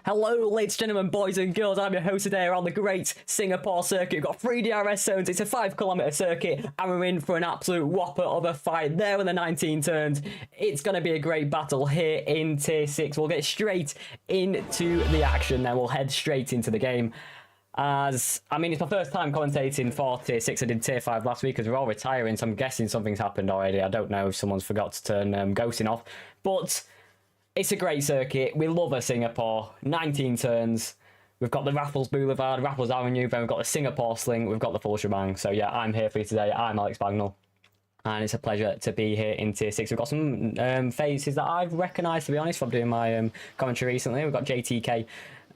Hello, ladies and gentlemen, boys and girls. I'm your host today around the great Singapore circuit. We've got 3 DRS zones. It's a 5-kilometre circuit, and we're in for an absolute whopper of a fight there in the 19 turns. It's going to be a great battle here in Tier 6. We'll get straight into the action, then we'll head straight into the game. It's my first time commentating for Tier 6. I did Tier 5 last week because we're all retiring, so I'm guessing something's happened already. I don't know if someone's forgot to turn ghosting off, but it's a great circuit. We love a Singapore. 19 turns. We've got the Raffles Boulevard, Raffles Avenue, then we've got the Singapore Sling, we've got the full shebang. So yeah, I'm here for you today. I'm Alex Bagnall, and it's a pleasure to be here in Tier 6. We've got some faces that I've recognised, to be honest, from doing my commentary recently. We've got JTK.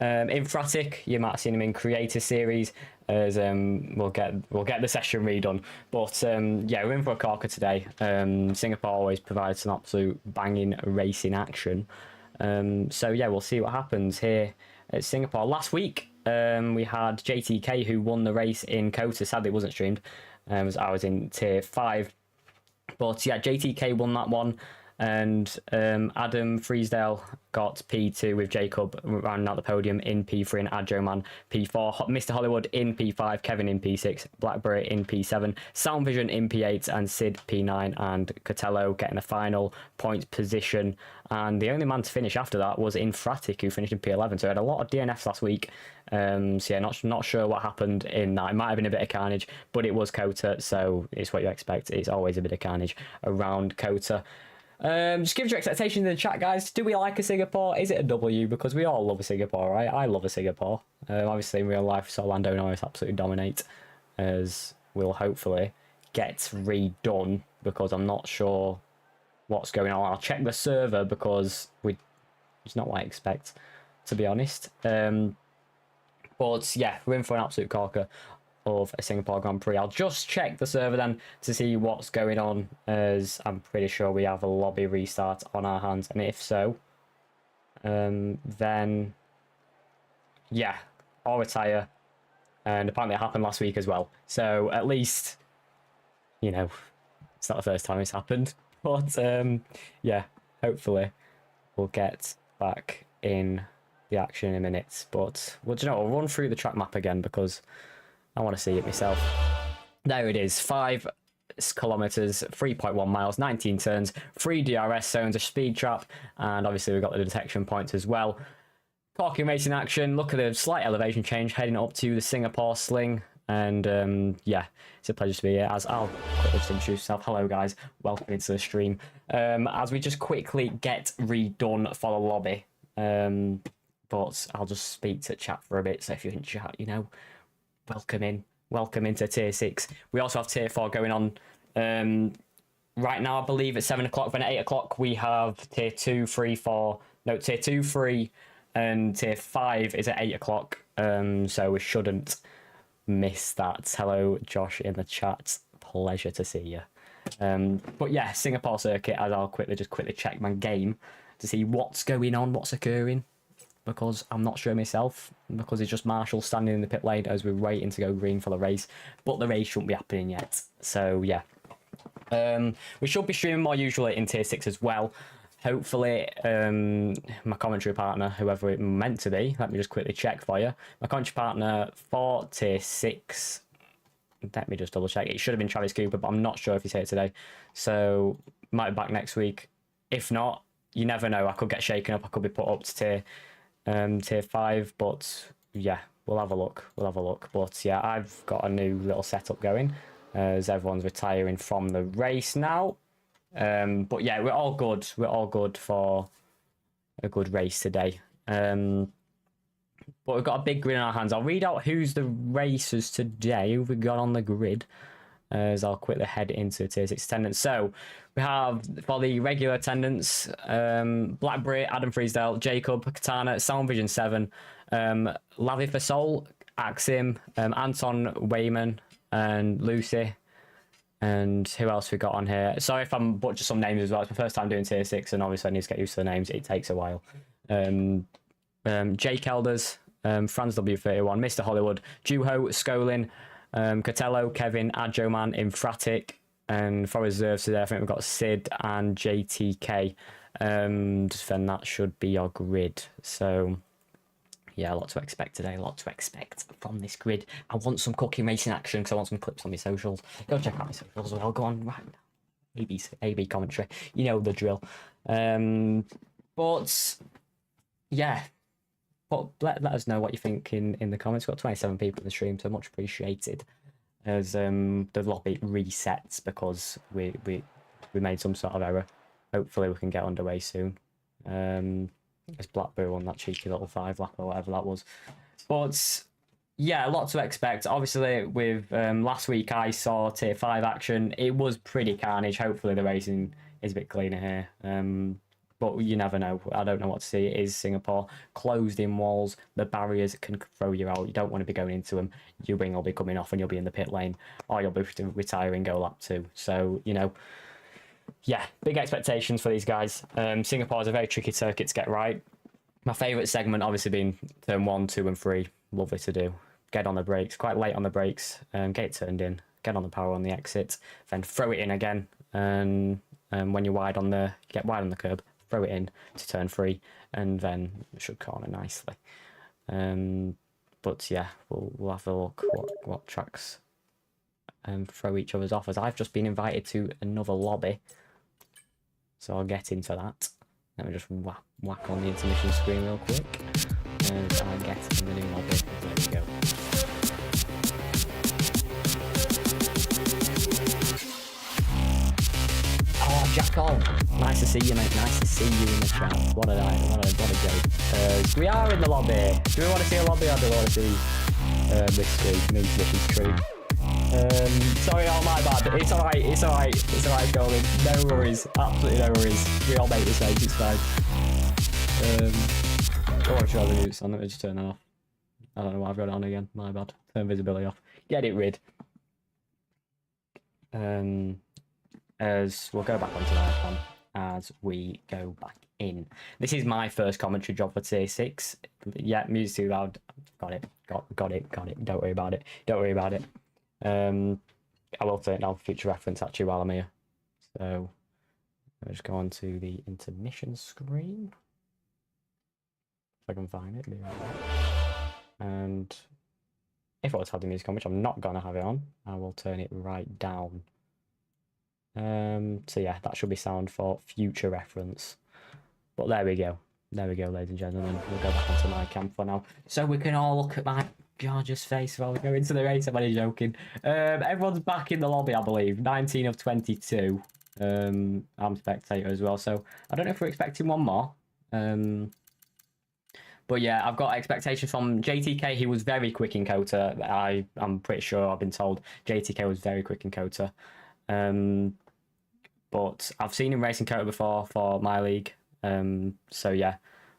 Infratic, you might have seen him in Creator Series, as we'll get the session redone. But yeah, we're in for a corker today. Singapore always provides some absolute banging racing action. So yeah, we'll see what happens here at Singapore. Last week we had JTK, who won the race in Kota. Sadly it wasn't streamed, as I was in Tier 5. But yeah, JTK won that one. And Adam Freesdale got P2 with Jacob rounding out the podium in P3 and Adjoman P4. Mr. Hollywood in P5, Kevin in P6, Blackberry in P7, Soundvision in P8, and Sid P9, and Cotello getting the final points position. And the only man to finish after that was Infratic, who finished in P11. So we had a lot of DNFs last week. So yeah, not sure what happened in that. It might have been a bit of carnage, but it was Kota, so it's what you expect. It's always a bit of carnage around Kota. Just give us your expectations in the chat, guys. Do we like a Singapore? Is it a W? Because we all love a Singapore, right? I love a Singapore. Obviously, in real life, so Lando Norris absolutely dominate, as we'll hopefully get redone, because I'm not sure what's going on. I'll check the server, because it's not what I expect, to be honest. But yeah, we're in for an absolute corker of a Singapore Grand Prix. I'll just check the server then to see what's going on, as I'm pretty sure we have a lobby restart on our hands, and if so, then yeah, I'll retire. And apparently it happened last week as well, so at least, you know, it's not the first time it's happened. But yeah, hopefully we'll get back in the action in a minute. But well, do you know, I'll run through the track map again, because I want to see it myself. There it is, 5 kilometers, 3.1 miles, 19 turns, 3 DRS zones, a speed trap, and obviously we've got the detection points as well. Corking racing action. Look at the slight elevation change heading up to the Singapore Sling. And yeah, it's a pleasure to be here. As I'll quickly just introduce myself. Hello guys, welcome into the stream. As we just quickly get redone for the lobby. But I'll just speak to chat for a bit, so if you're in chat, you know, welcome into Tier 6. We also have Tier 4 going on right now, I believe at 7 o'clock. Then at 8 o'clock we have Tier 2, 3, 4, no, Tier 2, 3, and Tier 5 is at 8 o'clock, so we shouldn't miss that. Hello Josh in the chat, pleasure to see you. But yeah, Singapore circuit, as I'll quickly check my game to see what's going on, what's occurring, because I'm not sure myself, because it's just Marshall standing in the pit lane as we're waiting to go green for the race, but the race shouldn't be happening yet. So yeah, we should be streaming more usually in Tier 6 as well. Hopefully my commentary partner, whoever it meant to be, let me just quickly check for you. My commentary partner for Tier 6, let me just double check. It should have been Travis Cooper, but I'm not sure if he's here today, so might be back next week. If not, you never know, I could get shaken up, I could be put up to Tier 5, but yeah, we'll have a look. But yeah, I've got a new little setup going, as everyone's retiring from the race now. But yeah, we're all good for a good race today. But we've got a big grid in our hands. I'll read out who's the racers today, who we got on the grid, as I'll quickly head into Tier 6 attendance. So we have, for the regular attendance, Blackberry, Adam Freesdale, Jacob, Katana, Soundvision 7, Lavi for Soul, Axim, Anton Wayman, and Lucy. And who else we got on here? Sorry if I'm butchering some names as well. It's my first time doing Tier 6, and obviously I need to get used to the names. It takes a while. Jake Elders, Franz W31, Mr. Hollywood, Juho, Skolin, Cotello, Kevin, Adjoman, Infratic, and for reserves today, I think we've got Sid and JTK. Then that should be our grid. So yeah, a lot to expect today. A lot to expect from this grid. I want some cooking racing action because I want some clips on my socials. Go check out my socials as well. Go on right now. AB commentary. You know the drill. But yeah. But let us know what you think in the comments. We've got 27 people in the stream, so much appreciated. As the lobby resets because we made some sort of error. Hopefully we can get underway soon. As Blackburn won that cheeky little 5-lap or whatever that was. But yeah, a lot to expect. Obviously, with last week I saw Tier 5 action. It was pretty carnage. Hopefully the racing is a bit cleaner here. But you never know. I don't know what to see. It is Singapore. Closed in walls. The barriers can throw you out. You don't want to be going into them. Your wing will be coming off and you'll be in the pit lane. Or you'll be retiring, go lap 2. So, you know, yeah, big expectations for these guys. Singapore is a very tricky circuit to get right. My favourite segment obviously being turn 1, 2 and 3. Lovely to do. Get on the brakes. Quite late on the brakes. Get it turned in. Get on the power on the exit. Then throw it in again. And when you're wide on the... Get wide on the curb. Throw it in to turn 3, and then it should corner nicely. But yeah, we'll have a look what tracks throw each other's off. As I've just been invited to another lobby, so I'll get into that. Let me just whack on the intermission screen real quick, and I get in the new lobby. There we go. Oh, Jack on. Nice to see you, mate. Nice to see you in the chat. What a joke. We are in the lobby. Do we want to see a lobby or do we want to see this screen? The intermission screen. Sorry, oh my bad. It's alright. It's going. No worries. Absolutely no worries. We all make mistakes. It's fine. I want to try the mutes on. Let me just turn that off. I don't know why I've got it on again. My bad. Turn visibility off. Get it rid. As we'll go back onto the icon as we go back in. This is my first commentary job for Tier 6. Yeah, music too loud. Got it. Got it. Don't worry about it. I will turn it down for future reference actually while I'm here. So I'll just go on to the intermission screen. If I can find it. And if I was to have the music on, which I'm not gonna have it on, I will turn it right down. So yeah, that should be sound for future reference. But there we go, ladies and gentlemen. We'll go back onto my cam for now, so we can all look at my gorgeous face while we go into the race. I'm only joking. Everyone's back in the lobby, I believe. 19 of 22. I'm spectator as well, so I don't know if we're expecting one more. But yeah, I've got expectations from JTK. He was very quick in Kota. I'm pretty sure I've been told JTK was very quick in Kota. But I've seen him racing Kota before for my league. So yeah,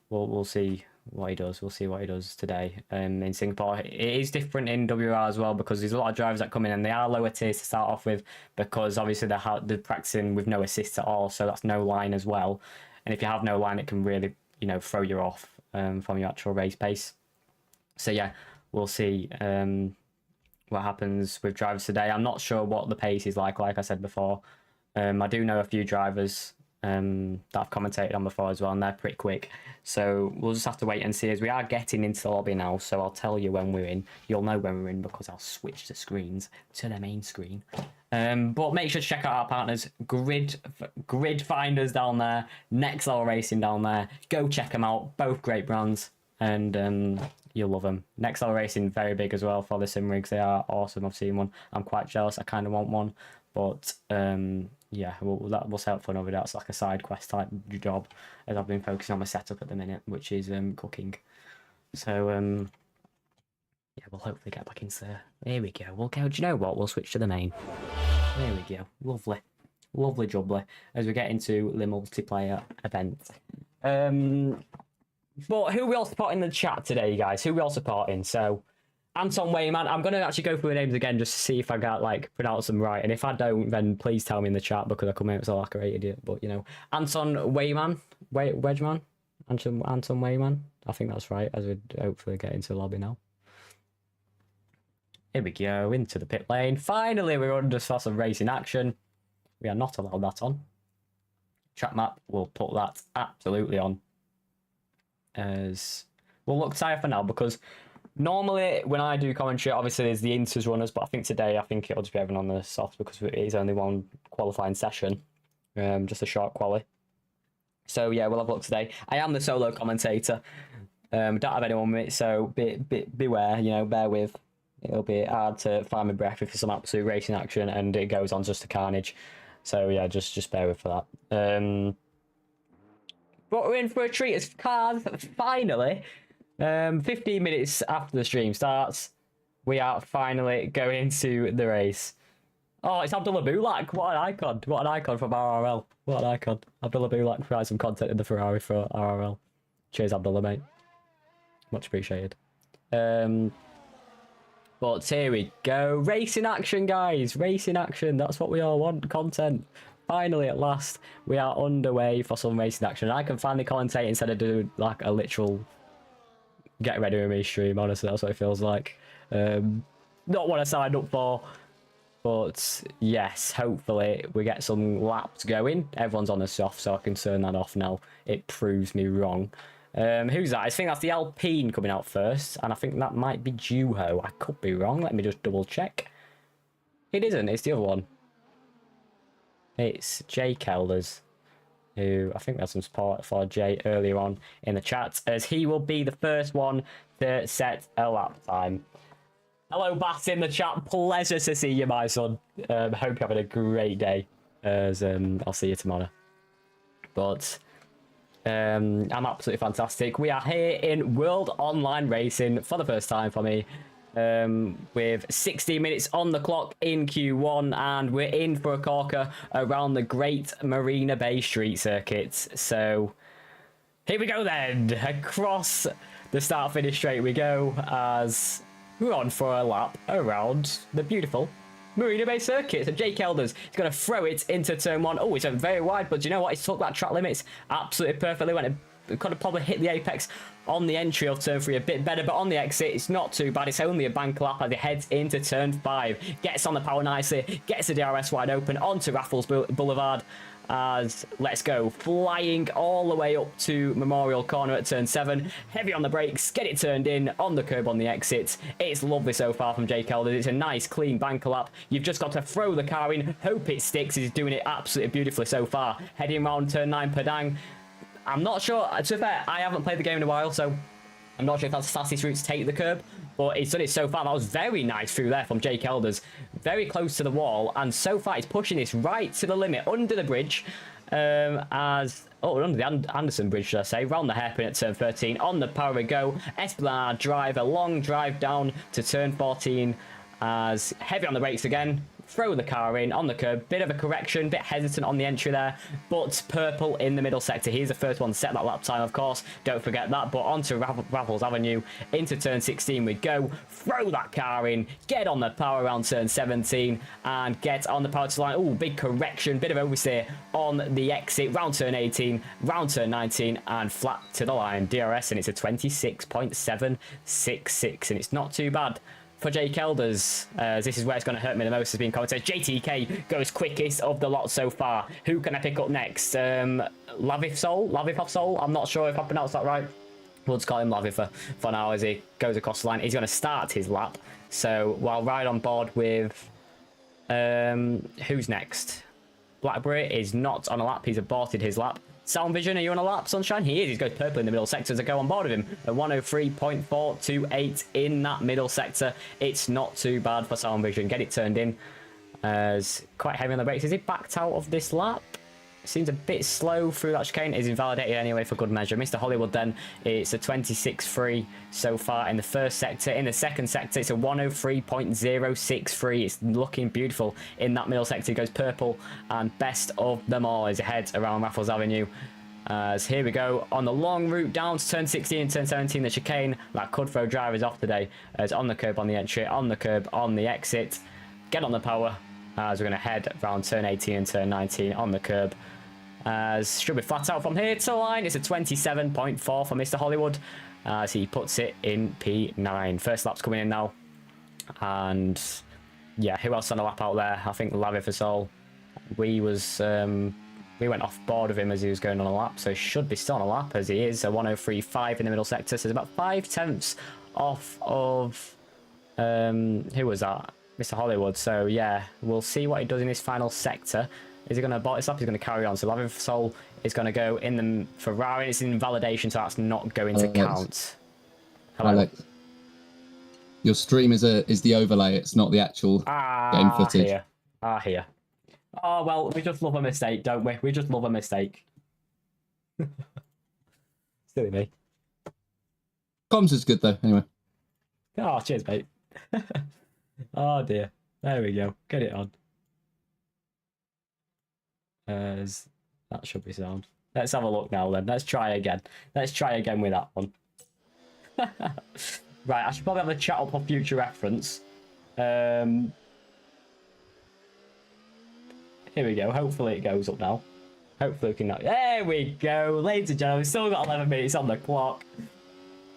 we'll see what he does. We'll see what he does today. In Singapore, it is different in WOR as well because there's a lot of drivers that come in and they are lower tiers to start off with because obviously they're practicing with no assist at all. So that's no line as well. And if you have no line, it can really, you know, throw you off from your actual race pace. So yeah, we'll see what happens with drivers today. I'm not sure what the pace is like I said before. I do know a few drivers that I've commentated on before as well, and they're pretty quick. So we'll just have to wait and see as we are getting into the lobby now. So I'll tell you when we're in. You'll know when we're in because I'll switch the screens to the main screen. But make sure to check out our partners, Grid Finders down there, Next Level Racing down there. Go check them out. Both great brands, and you'll love them. Next Level Racing, very big as well for the sim rigs. They are awesome. I've seen one. I'm quite jealous. I kind of want one, but yeah, we'll set up for another day. That's like a side quest type job, as I've been focusing on my setup at the minute, which is cooking. So yeah, we'll hopefully get back into there. Here we go. We'll go. Do you know what? We'll switch to the main. There we go. Lovely jubbly as we get into the multiplayer event. But who we all support in the chat today, guys? Who we all supporting? So Anton Wayman, I'm going to actually go through the names again just to see if I got pronounce them right. And if I don't, then please tell me in the chat because I come out so like an idiot. But you know, Anton Wayman, Wedgeman, Anton Wayman. I think that's right. As we hopefully get into the lobby now. Here we go into the pit lane. Finally, we're under some racing action. We are not allowed that on. Track map, we'll put that absolutely on. As we'll look tyre for now, because normally when I do commentary, obviously there's the inters runners, but I think today it'll just be everyone on the soft because it is only one qualifying session, just a short quali. So yeah, we'll have a look today. I am the solo commentator. Don't have anyone with me, so beware. You know, bear with. It'll be hard to find my breath if there's some absolute racing action and it goes on just to carnage. So yeah, just bear with for that. But we're in for a treat as cars finally. 15 minutes after the stream starts, we are finally going into the race. Oh, it's Abdullah Bulak. What an icon. What an icon from RRL. What an icon. Abdullah Bulak provides some content in the Ferrari for RRL. Cheers, Abdullah, mate. Much appreciated. But here we go. Racing action, guys. Racing action. That's what we all want. Content. Finally, at last, we are underway for some racing action. I can finally commentate instead of doing like a literal get ready with me stream. Honestly, that's what it feels like. Not what I signed up for. But yes, hopefully we get some laps going. Everyone's on the soft, so I can turn that off now. It proves me wrong. Who's that? I think that's the Alpine coming out first, and I think that might be Juho. I could be wrong. Let me just double check. It isn't. It's the other one. It's Jay Kelders, who I think there's some support for Jay earlier on in the chat, as he will be the first one to set a lap time. Hello, Bass in the chat. Pleasure to see you, my son. Hope you're having a great day. As I'll see you tomorrow. But I'm absolutely fantastic. We are here in World Online Racing for the first time for me. With 16 minutes on the clock in Q1, and we're in for a corker around the Great Marina Bay Street Circuit. So here we go then. Across the start-finish straight we go, as we're on for a lap around the beautiful Marina Bay Circuit. So Jake Elders is going to throw it into turn one. Oh, it's very wide, but do you know what? He's took that track limits absolutely perfectly. When it could have probably hit the apex on the entry of turn 3 a bit better, but on the exit, it's not too bad. It's only a bank lap as he heads into turn 5. Gets on the power nicely, gets the DRS wide open onto Raffles Boulevard. As let's go, flying all the way up to Memorial Corner at turn 7. Heavy on the brakes, get it turned in on the curb on the exit. It's lovely so far from Jake Elders. It's a nice clean banker lap. You've just got to throw the car in, hope it sticks. He's doing it absolutely beautifully so far. Heading around turn 9 Padang. I'm not sure, to be fair, I haven't played the game in a while, so I'm not sure if that's the fastest route to take the curb, but he's done it so far. That was very nice through there from Jake Elders. Very close to the wall, and so far he's pushing this right to the limit under the bridge, under the Anderson Bridge, should I say, round the hairpin at turn 13. On the power we go. Esplanade drive, a long drive down to turn 14, as heavy on the brakes again. Throw the car in on the curb, bit of a correction, bit hesitant on the entry there, but purple in the middle sector. He's the first one to set that lap time, of course, don't forget that. But onto Raffles Avenue, into turn 16 we go. Throw that car in, get on the power around turn 17, and get on the power to line. Oh, big correction, bit of oversteer on the exit, round turn 18, round turn 19, and flat to the line. DRS, and it's a 26.766, and it's not too bad for Jake Elders. This is where it's going to hurt me the most, has been commentated. JTK goes quickest of the lot so far. Who can I pick up next? Lavif Sol? I'm not sure if I pronounced that right. We'll just call him Lavif for now as he goes across the line. He's going to start his lap. So while right on board with... who's next? Blackberry is not on a lap. He's aborted his lap. Sound Vision, are you on a lap, Sunshine? He is. He's going purple in the middle sector as I go on board with him. A 103.428 in that middle sector. It's not too bad for Sound Vision. Get it turned in. As quite heavy on the brakes. Is he backed out of this lap? Seems a bit slow through that chicane. Is invalidated anyway for good measure. Mr. Hollywood then, it's a 26.3 so far in the first sector. In the second sector, it's a 103.063. It's looking beautiful in that middle sector. It goes purple, and best of them all as it heads around Raffles Avenue. As here we go on the long route down to turn 16 and turn 17, the chicane that could throw drivers off today. As on the curb on the entry, on the curb on the exit. Get on the power as we're going to head around turn 18 and turn 19 on the curb. As should be flat out from here to the line. It's a 27.4 for Mr. Hollywood as he puts it in P9. First lap's coming in now. And yeah, who else on the lap out there? I think Lavi Fasol. We was We went off board of him as he was going on a lap, so he should be still on a lap as he is. A 103.5 in the middle sector, so it's about 5/10 off of who was that? Mr. Hollywood. So yeah, we'll see what he does in his final sector. Is he going to abort this lap? He's going to carry on. So Lavin is going to go in the Ferrari. It's in validation, so that's not going to count. Hello. Alex, your stream is the overlay. It's not the actual game footage. Here. Oh well, we just love a mistake, don't we? We just love a mistake. Silly me. Comms is good though. Anyway. Oh, cheers, mate. Oh dear. There we go. Get it on. That should be sound. Let's have a look now then. Let's try again. Let's try again with that one. Right, I should probably have the chat up for future reference. Here we go. Hopefully it goes up now. Hopefully we can... There we go. Ladies and gentlemen, we've still got 11 minutes on the clock.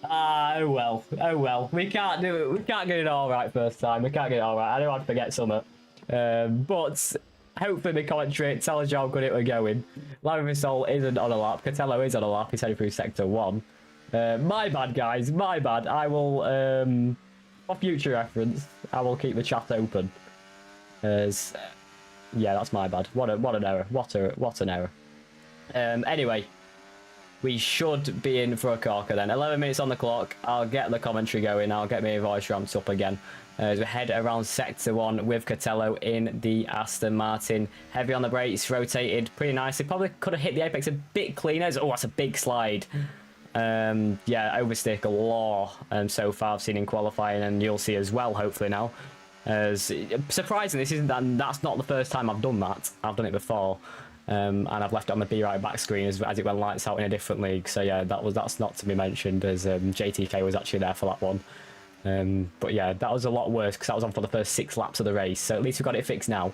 Oh well. Oh well. We can't do it. We can't get it all right first time. We can't get it all right. I know I'd forget something. But hopefully the commentary tells you how good it was going. Lavisol isn't on a lap. Catello is on a lap. He's heading through sector 1. My bad, guys. My bad. I will, for future reference, I will keep the chat open. Yeah, that's my bad. What an error. What an error. Anyway, we should be in for a corker then. 11 minutes on the clock. I'll get the commentary going. I'll get my voice ramped up again. As we head around sector 1 with Catello in the Aston Martin. Heavy on the brakes, rotated pretty nicely. Probably could have hit the apex a bit cleaner. Oh, that's a big slide. Yeah, overstick a law so far I've seen in qualifying, and you'll see as well hopefully now. As surprising, that's not the first time I've done that. I've done it before, and I've left it on the be right back screen as it went lights out in a different league. So yeah, that's not to be mentioned, as JTK was actually there for that one. But yeah, that was a lot worse because that was on for the first 6 laps of the race. So at least we've got it fixed now.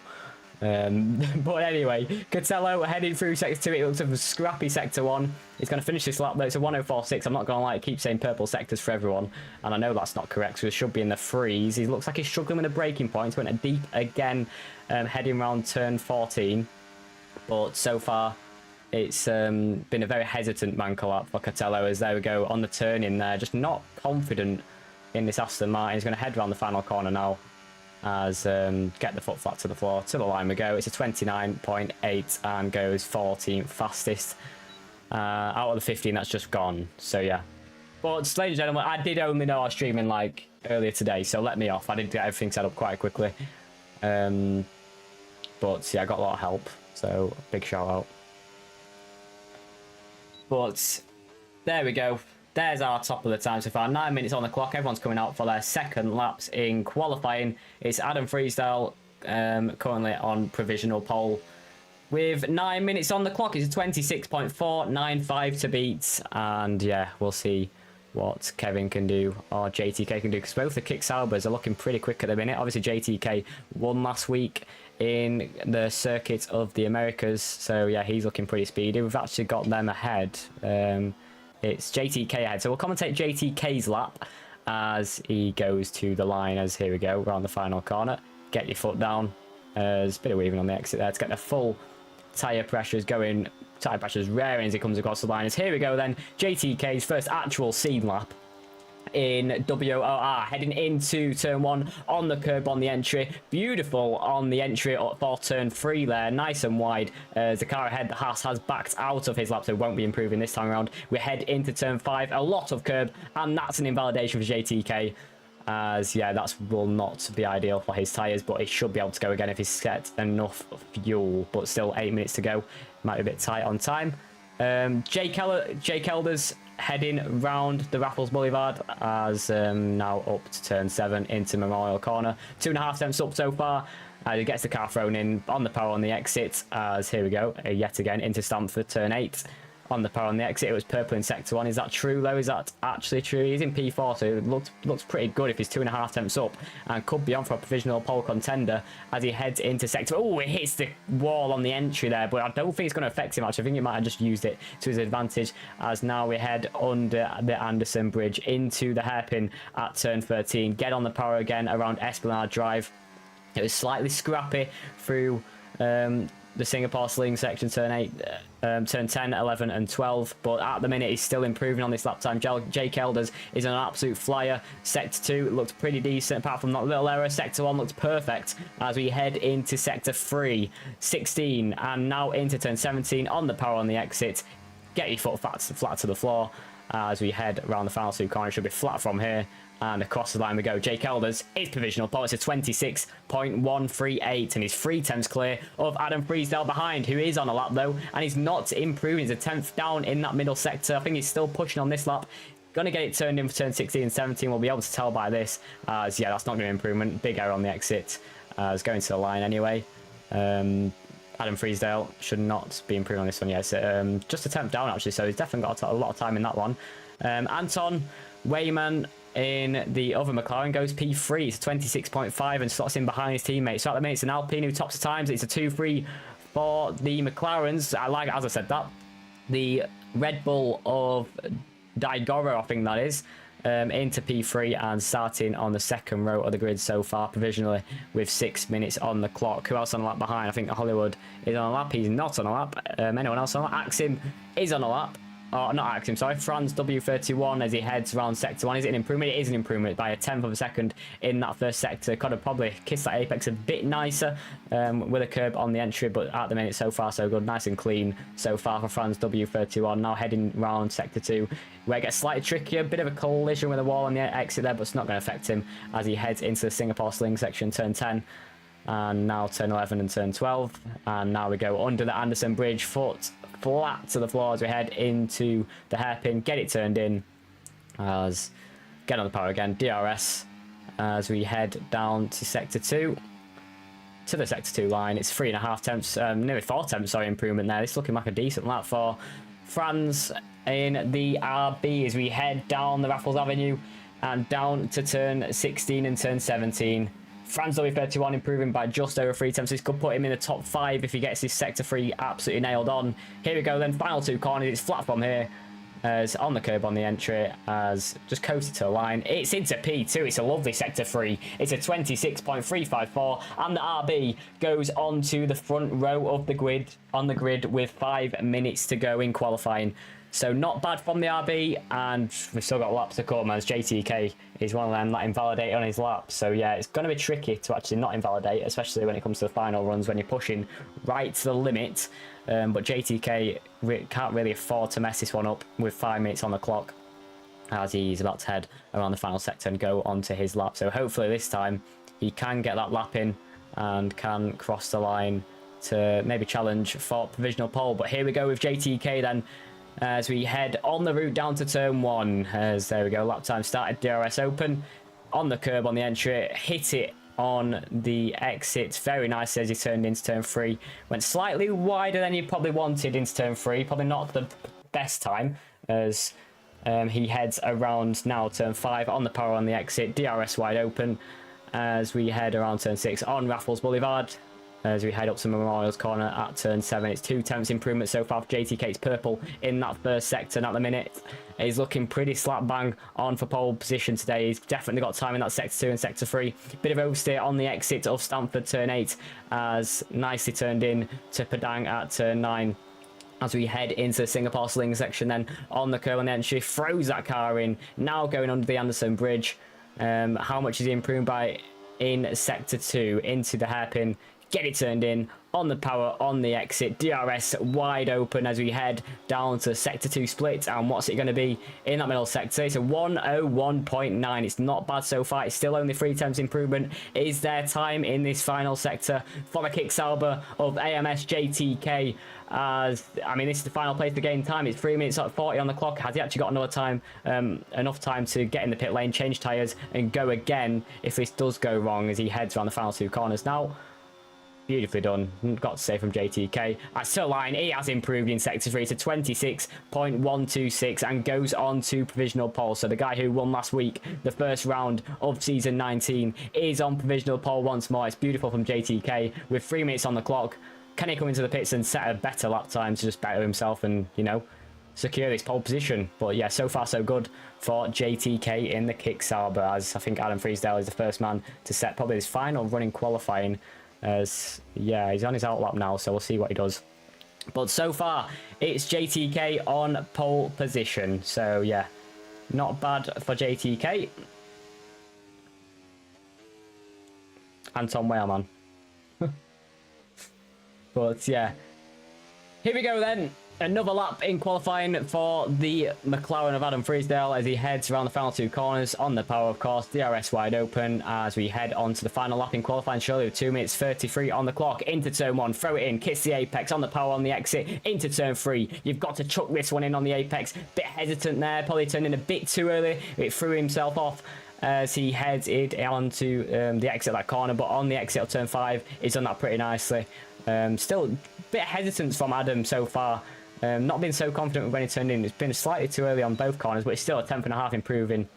But anyway, Catello heading through sector 2. It looks like a scrappy sector 1. He's going to finish this lap though. It's a 104.6. I'm not going to lie, I keep saying purple sectors for everyone, and I know that's not correct, so it should be in the freeze. He looks like he's struggling with the braking points. Went a deep again, heading round turn 14, but so far it's been a very hesitant Manco lap for Catello. As there we go on the turn in there, just not confident in this Aston Martin. He's going to head around the final corner now, as get the foot flat to the floor. To the line we go. It's a 29.8 and goes 14th fastest out of the 15 that's just gone. So yeah, but ladies and gentlemen, I did only know I was streaming like earlier today, so let me off. I did get everything set up quite quickly, but yeah, I got a lot of help, so big shout out. But there we go. There's our top of the time so far. 9 minutes on the clock. Everyone's coming out for their second laps in qualifying. It's Adam Freestyle currently on provisional pole with 9 minutes on the clock. It's a 26.495 to beat. And yeah, we'll see what Kevin can do or JTK can do, because both the kick Saubers are looking pretty quick at the minute. Obviously JTK won last week in the circuit of the Americas, so yeah, he's looking pretty speedy. We've actually got them ahead. It's JTK ahead, so we'll commentate JTK's lap as he goes to the line. As here we go, around the final corner. Get your foot down. There's a bit of weaving on the exit there to get the full tyre pressures going. Tyre pressures raring as he comes across the line. As here we go then, JTK's first actual seed lap in WOR, heading into turn 1 on the curb on the entry. Beautiful on the entry for turn 3 there, nice and wide. The car ahead, the Haas, has backed out of his lap, so won't be improving this time around. We head into turn 5, a lot of curb, and that's an invalidation for JTK, as yeah, that will not be ideal for his tyres, but he should be able to go again if he's set enough fuel. But still 8 minutes to go, might be a bit tight on time. Jake Elders heading round the Raffles Boulevard, as now up to turn 7 into Memorial Corner. 2.5 tenths up so far. He gets the car thrown in on the power on the exit, as here we go, yet again into Stamford, turn 8 on the power on the exit. It was purple in sector 1. Is that true though? Is that actually true? He's in P4, so it looks pretty good if he's 2.5 tenths up, and could be on for a provisional pole contender as he heads into sector. Oh, it hits the wall on the entry there, but I don't think it's going to affect him actually. I think he might have just used it to his advantage, as now we head under the Anderson Bridge into the hairpin at turn 13. Get on the power again around Esplanade Drive. It was slightly scrappy through the Singapore sling section, turn 8, turn 10, 11 and 12, but at the minute he's still improving on this lap time. Jake Elders is an absolute flyer. Sector 2 looked pretty decent apart from that little error. Sector 1 looked perfect as we head into Sector 3, 16 and now into turn 17 on the power on the exit. Get your foot flat to the floor as we head around the final 2 corners. Should be flat from here. And across the line we go. Jake Elders is provisional pole. It's a 26.138 and he's 3 tenths clear of Adam Freesdale behind, who is on a lap though, and he's not improving. He's a 10th down in that middle sector. I think he's still pushing on this lap. Gonna get it turned in for turn 16 and 17. We'll be able to tell by this. As yeah, that's not going to be improvement. Big error on the exit. It's going to the line anyway. Adam Freesdale should not be improving on this one. Yes, just a 10th down actually, so he's definitely got a lot of time in that one. Anton Weyman in the other McLaren goes P3. It's 26.5 and slots in behind his teammates. So at the minute it's an Alpine who tops the times. It's a 2-3 for the McLarens. I like, as I said, that the Red Bull of Daigoro, I think that is, into P3 and starting on the second row of the grid so far provisionally with 6 minutes on the clock. Who else on a lap behind? I think Hollywood is on a lap. He's not on a lap. Anyone else on a lap? Axim is on a lap. Oh, not Axim, sorry. Franz W31 as he heads around sector 1. Is it an improvement? It is an improvement by a 10th of a second in that first sector. Could have probably kissed that apex a bit nicer with a curb on the entry, but at the minute, so far, so good. Nice and clean so far for Franz W31. Now heading round sector 2, where it gets slightly trickier. Bit of a collision with a wall on the exit there, but it's not going to affect him as he heads into the Singapore sling section, turn 10. And now turn 11 and turn 12. And now we go under the Anderson Bridge, foot flat to the floor as we head into the hairpin. Get it turned in as get on the power again. DRS as we head down to sector 2. To the sector 2 line. It's 3.5 tenths, nearly 4 tenths, sorry, improvement there. It's looking like a decent lap for Franz in the RB as we head down the Raffles Avenue and down to turn 16 and turn 17. Franz W31 improving by just over 3 tenths. This could put him in the top 5 if he gets his sector 3 absolutely nailed on. Here we go then, final 2 corners. It's flat from here as on the curb on the entry as just coasted to the line. It's into P2. It's a lovely sector 3. It's a 26.354 and the RB goes onto the front row of the grid on the grid with 5 minutes to go in qualifying. So not bad from the RB, and we've still got laps to come as JTK is one of them that invalidate on his lap. So yeah, it's going to be tricky to actually not invalidate, especially when it comes to the final runs when you're pushing right to the limit. But JTK can't really afford to mess this one up with 5 minutes on the clock as he's about to head around the final sector and go onto his lap. So hopefully this time he can get that lap in and can cross the line to maybe challenge for provisional pole. But here we go with JTK then, as we head on the route down to turn 1. As there we go, lap time started, DRS open on the curb on the entry, hit it on the exit very nicely as he turned into turn 3. Went slightly wider than you probably wanted into turn 3, probably not the best time as he heads around now turn 5 on the power on the exit, DRS wide open as we head around turn 6 on Raffles Boulevard. As we head up to Memorial's corner at turn 7, it's 2 tenths improvement so far for JTK. It's purple in that first sector, and at the minute he's looking pretty slap bang on for pole position today. He's definitely got time in that sector 2 and sector 3. Bit of oversteer on the exit of Stamford turn 8 as nicely turned in to Padang at turn 9. As we head into the Singapore sling section then on the curb on the entry, throws that car in, now going under the Anderson Bridge. How much is he improved by in sector 2 into the hairpin? Get it turned in on the power on the exit, DRS wide open as we head down to sector 2 split. And what's it going to be in that middle sector? It's a 101.9. It's not bad so far. It's still only 3 tenths improvement. Is there time in this final sector for the Kicksauber of AMS JTK? As I mean, this is the final place to gain time. It's 3 minutes 40 on the clock. Has he actually got another time, enough time to get in the pit lane, change tyres and go again if this does go wrong as he heads around the final 2 corners now? Beautifully done, got to say, from JTK. As to line, he has improved in sector 3 to 26.126 and goes on to provisional pole. So the guy who won last week, the first round of season 19, is on provisional pole once more. It's beautiful from JTK with 3 minutes on the clock. Can he come into the pits and set a better lap time to just better himself and, you know, secure this pole position? But yeah, so far so good for JTK in the Kicksauber, as I think Adam Freesdale is the first man to set probably his final running qualifying As yeah, he's on his outlap now, so we'll see what he does. But so far, it's JTK on pole position. So yeah, not bad for JTK. Anton Weyerman. But yeah, here we go then. Another lap in qualifying for the McLaren of Adam Freesdale as he heads around the final 2 corners on the power, of course. DRS wide open as we head on to the final lap in qualifying. Surely with 2 minutes 33 on the clock. Into turn 1, throw it in, kiss the apex on the power on the exit. Into turn 3, you've got to chuck this one in on the apex. Bit hesitant there, probably turned in a bit too early. It threw himself off as he heads it onto the exit of that corner, but on the exit of turn 5, he's done that pretty nicely. Still a bit hesitant from Adam so far. Not been so confident with when he turned in. It's been slightly too early on both corners, but it's still a 10.5 improving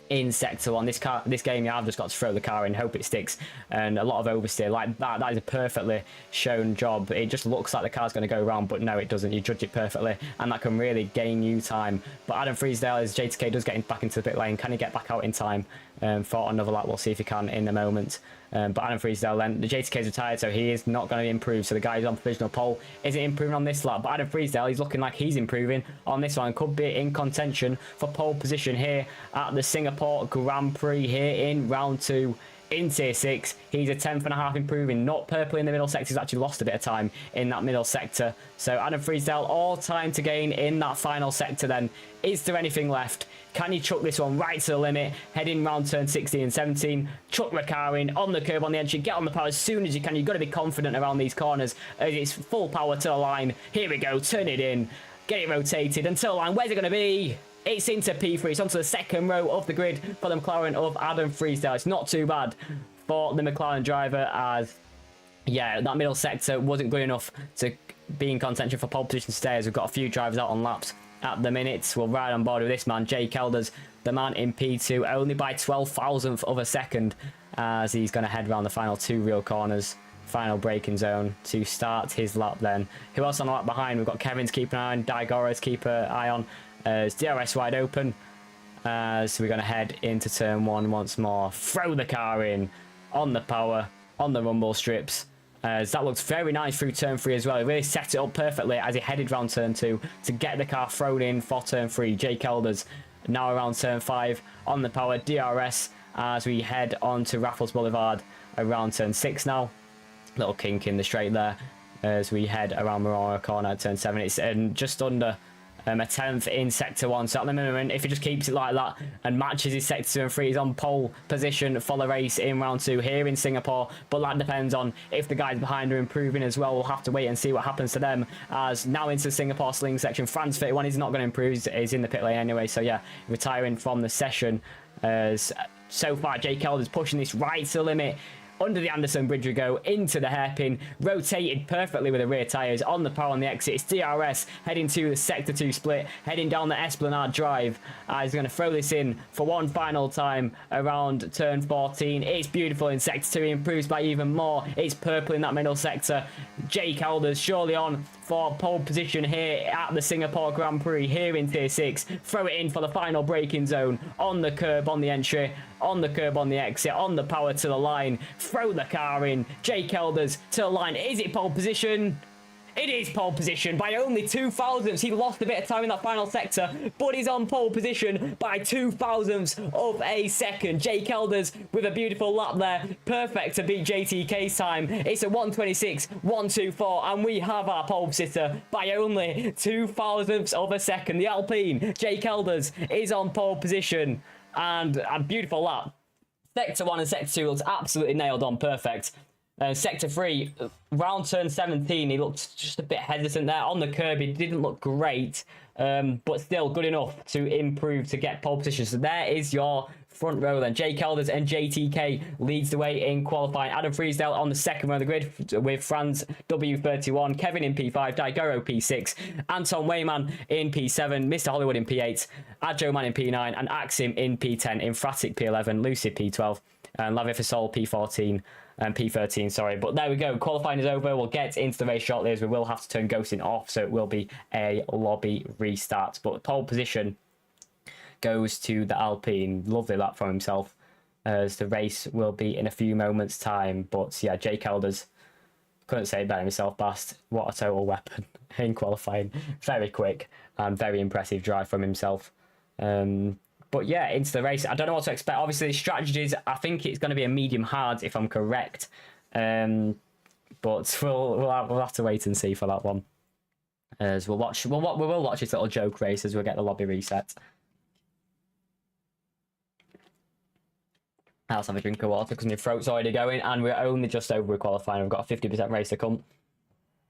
in sector 1. This game, I've just got to throw the car in, hope it sticks, and a lot of oversteer like that. That is a perfectly shown job. It just looks like the car's going to go around, but no, it doesn't. You judge it perfectly, and that can really gain you time. But Adam Freesdale, as JTK does get back into the pit lane, can he get back out in time for another lap? We'll see if he can in a moment. But Adam Freesdale then, the JTK's retired, so he is not going to improve. So the guy who's on provisional pole isn't improving on this lap. But Adam Freesdale, he's looking like he's improving on this one. Could be in contention for pole position here at the Singapore Grand Prix here in round 2. In tier 6, he's a 10.5 improving. Not purple in the middle sector. He's actually lost a bit of time in that middle sector. So Adam Freesdale, all time to gain in that final sector then. Is there anything left? Can you chuck this one right to the limit? Heading round turn 16 and 17. Chuck the car in on the curb on the entry. Get on the power as soon as you can. You've got to be confident around these corners. It's full power to the line. Here we go. Turn it in. Get it rotated until the line. Where's it going to be? It's into P3. It's onto the second row of the grid for the McLaren of Adam Freesdale. It's not too bad for the McLaren driver as, yeah, that middle sector wasn't good enough to be in contention for pole position stay as we've got a few drivers out on laps at the minute. We'll ride on board with this man, Jake Elders, the man in P2, only by 12,000th of a second as he's going to head around the final 2 real corners. Final braking zone to start his lap then. Who else on the lap behind? We've got Kevin's keeping an eye on, Daigoro's keep an eye on. As DRS wide open as we're going to head into turn 1 once more. Throw the car in on the power, on the rumble strips. As that looks very nice through turn 3 as well. He really set it up perfectly as he headed round turn 2 to get the car thrown in for turn 3. Jake Elders now around turn 5 on the power. DRS as we head on to Raffles Boulevard around turn 6 now. Little kink in the straight there as we head around Marora corner at turn 7. It's just under a 10th in sector 1, so at the moment if he just keeps it like that and matches his sector 2 and 3, he's on pole position for the race in round 2 here in Singapore. But that depends on if the guys behind are improving as well. We'll have to wait and see what happens to them. As now into the Singapore sling section, France 31 is not going to improve, he's in the pit lane anyway, so yeah, retiring from the session. As so far Jake Elders pushing this right to the limit. Under the Anderson Bridge we go, into the hairpin, rotated perfectly with the rear tyres, on the power on the exit. It's DRS heading to the Sector 2 split, heading down the Esplanade Drive. He's going to throw this in for one final time around turn 14. It's beautiful in Sector 2, he improves by even more. It's purple in that middle sector. Jake Elders surely on for pole position here at the Singapore Grand Prix here in tier 6. Throw it in for the final braking zone, on the curb on the entry, on the curb on the exit, on the power to the line. Throw the car in. Jake Elders to the line. Is it pole position? It is pole position by only 2 thousandths. He lost a bit of time in that final sector, but he's on pole position by 2 thousandths of a second. Jake Elders with a beautiful lap there. Perfect to beat JTK's time. It's a 1:26.124, and we have our pole sitter by only 2 thousandths of a second. The Alpine, Jake Elders, is on pole position, and a beautiful lap. Sector 1 and Sector 2 looks absolutely nailed on, perfect. Sector 3, round turn 17, he looked just a bit hesitant there. On the curb, he didn't look great, but still good enough to improve to get pole position. So there is your front row then. Jake Elders and JTK leads the way in qualifying. Adam Freesdale on the second row of the grid with Franz W31, Kevin in P5, Daigoro P6, Anton Weyman in P7, Mr. Hollywood in P8, Adjo Man in P9, and Axim in P10, Infratic P11, Lucid P12, and Lavia Fasol P14. And P13, sorry. But there we go. Qualifying is over. We'll get into the race shortly as we will have to turn ghosting off, so it will be a lobby restart. But pole position goes to the Alpine. Lovely lap from himself as the race will be in a few moments' time. But yeah, Jake Elders couldn't say it better myself, Bast. What a total weapon in qualifying. Very quick and very impressive drive from himself. But yeah, into the race. I don't know what to expect. Obviously, strategies, I think it's going to be a medium hard if I'm correct. But we'll have to wait and see for that one. As we will watch this little joke race as we'll get the lobby reset. I'll have a drink of water because my throat's already going, and we're only just over qualifying. We've got a 50% race to come.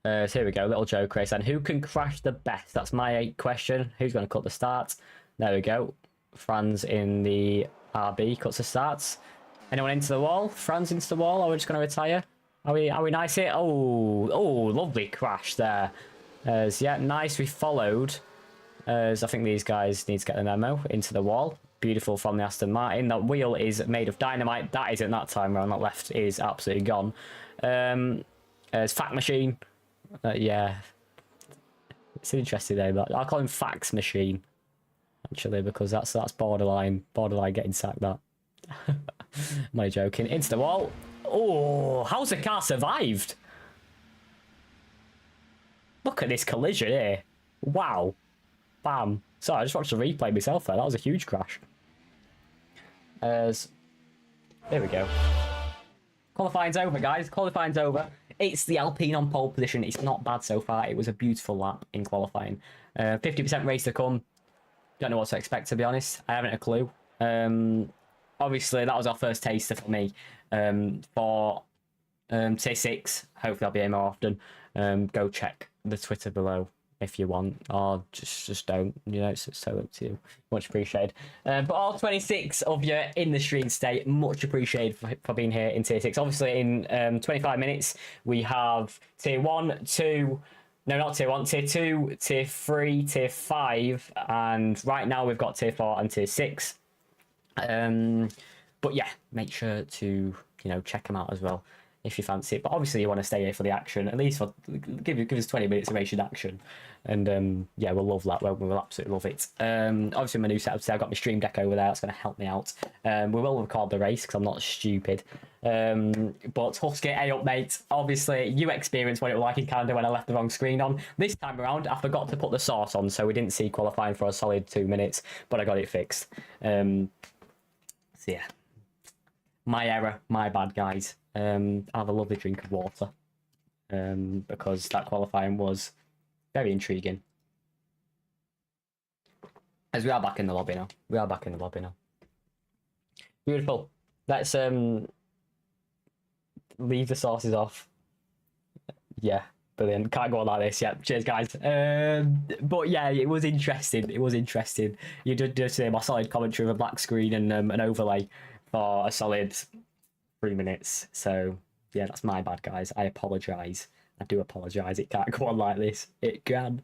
So here we go, little joke race. And who can crash the best? That's my question. Who's going to cut the starts? There we go. Franz in the RB cuts the starts. Anyone into the wall? Franz into the wall, or we're just going to retire? Are we nice here? Oh, lovely crash there. Yeah, nice. We followed. As I think these guys need to get the memo into the wall. Beautiful from the Aston Martin. That wheel is made of dynamite. That isn't that time around. That left is absolutely gone. As Fact Machine. Yeah. It's an interesting name. I'll call him Fax Machine. Actually, because that's borderline getting sacked, that. I'm only joking. Into the wall. Oh, how's the car survived? Look at this collision here. Wow. Bam. Sorry, I just watched the replay myself there. That was a huge crash. There we go. Qualifying's over, guys. Qualifying's over. It's the Alpine on pole position. It's not bad so far. It was a beautiful lap in qualifying. 50% race to come. Don't know what to expect, to be honest. I haven't a clue. Obviously, that was our first taster for me. For tier 6, hopefully I'll be here more often. Go check the Twitter below if you want, or just don't, you know, it's so up to you. Much appreciated. But all 26 of you in the stream today, much appreciated for being here in tier 6. Obviously in 25 minutes we have tier 1, 2, no, not tier 1, tier 2, tier 3, tier 5, and right now we've got tier 4 and tier 6. But yeah, make sure to, you know, check them out as well if you fancy it. But obviously you want to stay here for the action, at least for give us 20 minutes of racing action, and yeah, we'll love that. We'll absolutely love it. Obviously my new setup today, I've got my stream deck over there, that's going to help me out. We will record the race because I'm not stupid. But Husky, hey up mate, obviously you experienced what it was like in Canada when I left the wrong screen on. This time around I forgot to put the source on, so we didn't see qualifying for a solid 2 minutes, but I got it fixed. So yeah, my error, my bad, guys. I'll have a lovely drink of water, because that qualifying was very intriguing. As we are back in the lobby now. Beautiful. Let's leave the sources off. Yeah, brilliant. Can't go on like this. Yeah, cheers guys. But yeah, it was interesting. You did see my solid commentary of a black screen and an overlay for a solid 3 minutes. So yeah, that's my bad, guys. I apologize. I do apologize. It can't go on like this. It can.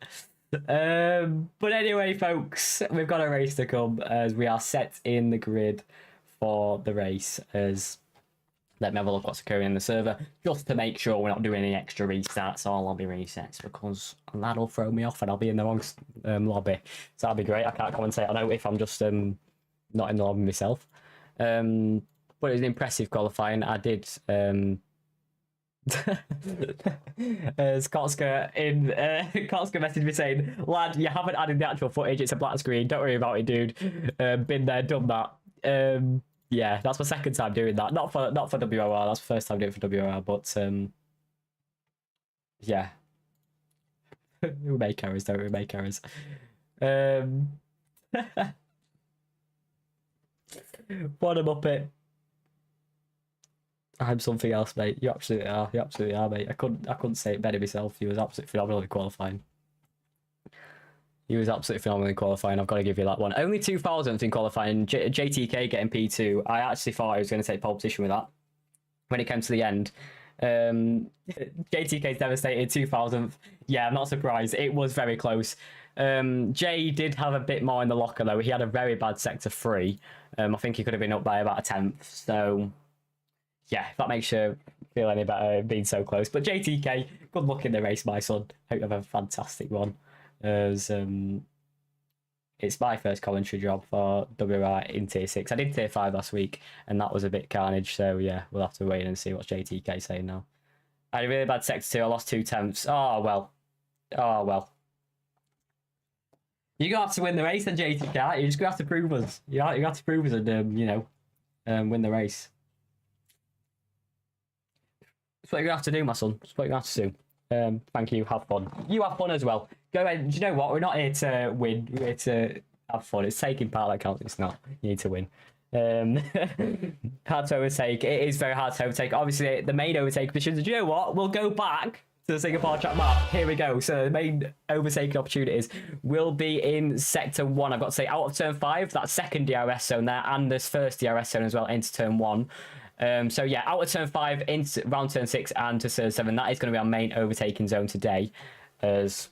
But anyway, folks, we've got a race to come as we are set in the grid for the race. As let me have a look what's occurring in the server, just to make sure we're not doing any extra restarts or lobby resets, because that'll throw me off and I'll be in the wrong lobby. So that'll be great. I can't commentate on it if I'm just not in the lobby myself. But it was an impressive qualifying. I did Kotska messaged me saying, lad, you haven't added the actual footage, it's a black screen, don't worry about it, dude. Been there, done that. Yeah, that's my second time doing that. Not for WOR, that's the first time doing it for WOR, but yeah. We make errors, don't we? Make errors. What a muppet. I'm something else, mate. You absolutely are. You absolutely are, mate. I couldn't say it better myself. He was absolutely phenomenally qualifying. I've got to give you that one. Only 2000th in qualifying. JTK getting P2. I actually thought I was going to take pole position with that. When it came to the end, JTK's devastated. 2000th. Yeah, I'm not surprised. It was very close. Jay did have a bit more in the locker though. He had a very bad sector 3. I think he could have been up by about a 10th. So yeah, if that makes you feel any better being so close. But JTK, good luck in the race, my son. Hope you have a fantastic one. As it's my first commentary job for WR in tier 6. I did tier 5 last week and that was a bit carnage, so yeah, we'll have to wait and see what JTK's saying now. I had a really bad sector 2. I lost 2 tenths. Oh, well. Oh, well. You're going to have to win the race then, JTK. You're just going to have to prove us. You have to prove us and, you know, win the race. That's what you're going to have to do, my son. That's what you're going to have to do. Thank you. Have fun. You have fun as well. Go ahead. Do you know what? We're not here to win. We're here to have fun. It's taking part that counts. It's not. You need to win. Hard to overtake. It is very hard to overtake. Obviously, the main overtake positions. Do you know what? We'll go back to the Singapore track map. Here we go. So the main overtaking opportunities will be in sector 1. I've got to say, out of turn 5, that second DRS zone there, and this first DRS zone as well into turn 1. So yeah, out of turn 5 into round turn 6 and to turn 7. That is going to be our main overtaking zone today, as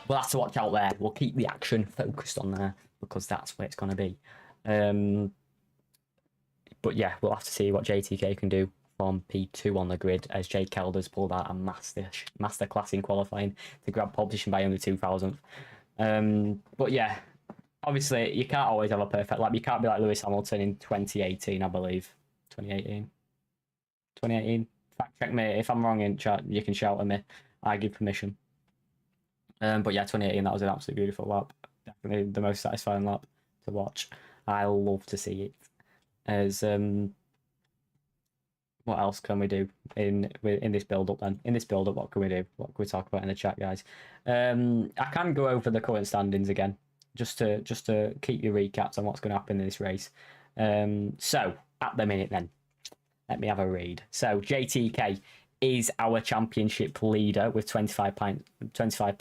we'll have to watch out there. We'll keep the action focused on there because that's where it's going to be. But yeah, we'll have to see what JTK can do from P2 on the grid, as Jake Kelder's pulled out a master class in qualifying to grab pole position by only 2,000th. But yeah, obviously you can't always have a perfect lap. You can't be like Lewis Hamilton in 2018, I believe. 2018. Fact check me if I'm wrong in chat. You can shout at me. I give permission. But yeah, 2018, that was an absolutely beautiful lap. Definitely the most satisfying lap to watch. I love to see it. As what else can we do in this build up then? In this build up, what can we do? What can we talk about in the chat, guys? I can go over the current standings again, just to keep you recaps on what's going to happen in this race. So at the minute then, let me have a read. So JTK is our championship leader with 25 points. 25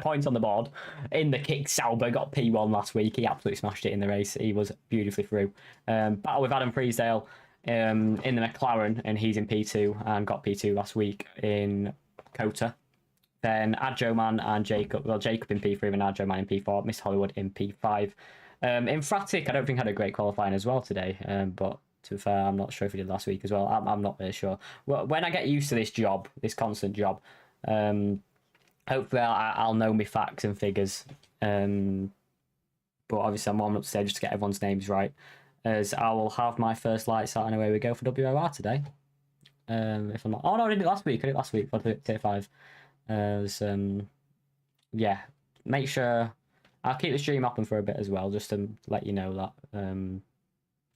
points on the board. In the kick, Sauber got P1 last week. He absolutely smashed it in the race. He was beautifully through. Battle with Adam Freesdale in the McLaren, and he's in P2 and got P2 last week in Kota. Then Adjoman and Jacob. Well, Jacob in P3 and Adjoman in P4. Miss Hollywood in P5. In Fratic, I don't think had a great qualifying as well today. But to be fair, I'm not sure if he did last week as well. I'm not really sure. Well, when I get used to this job, this constant job, hopefully I'll know my facts and figures. But obviously I'm warming up today just to get everyone's names right. As I will have my first lights out and away we go for WOR today. If I'm not... Oh no, I did it last week. I did it last week for tier 5. Yeah, make sure... I'll keep the stream open for a bit as well, just to let you know that.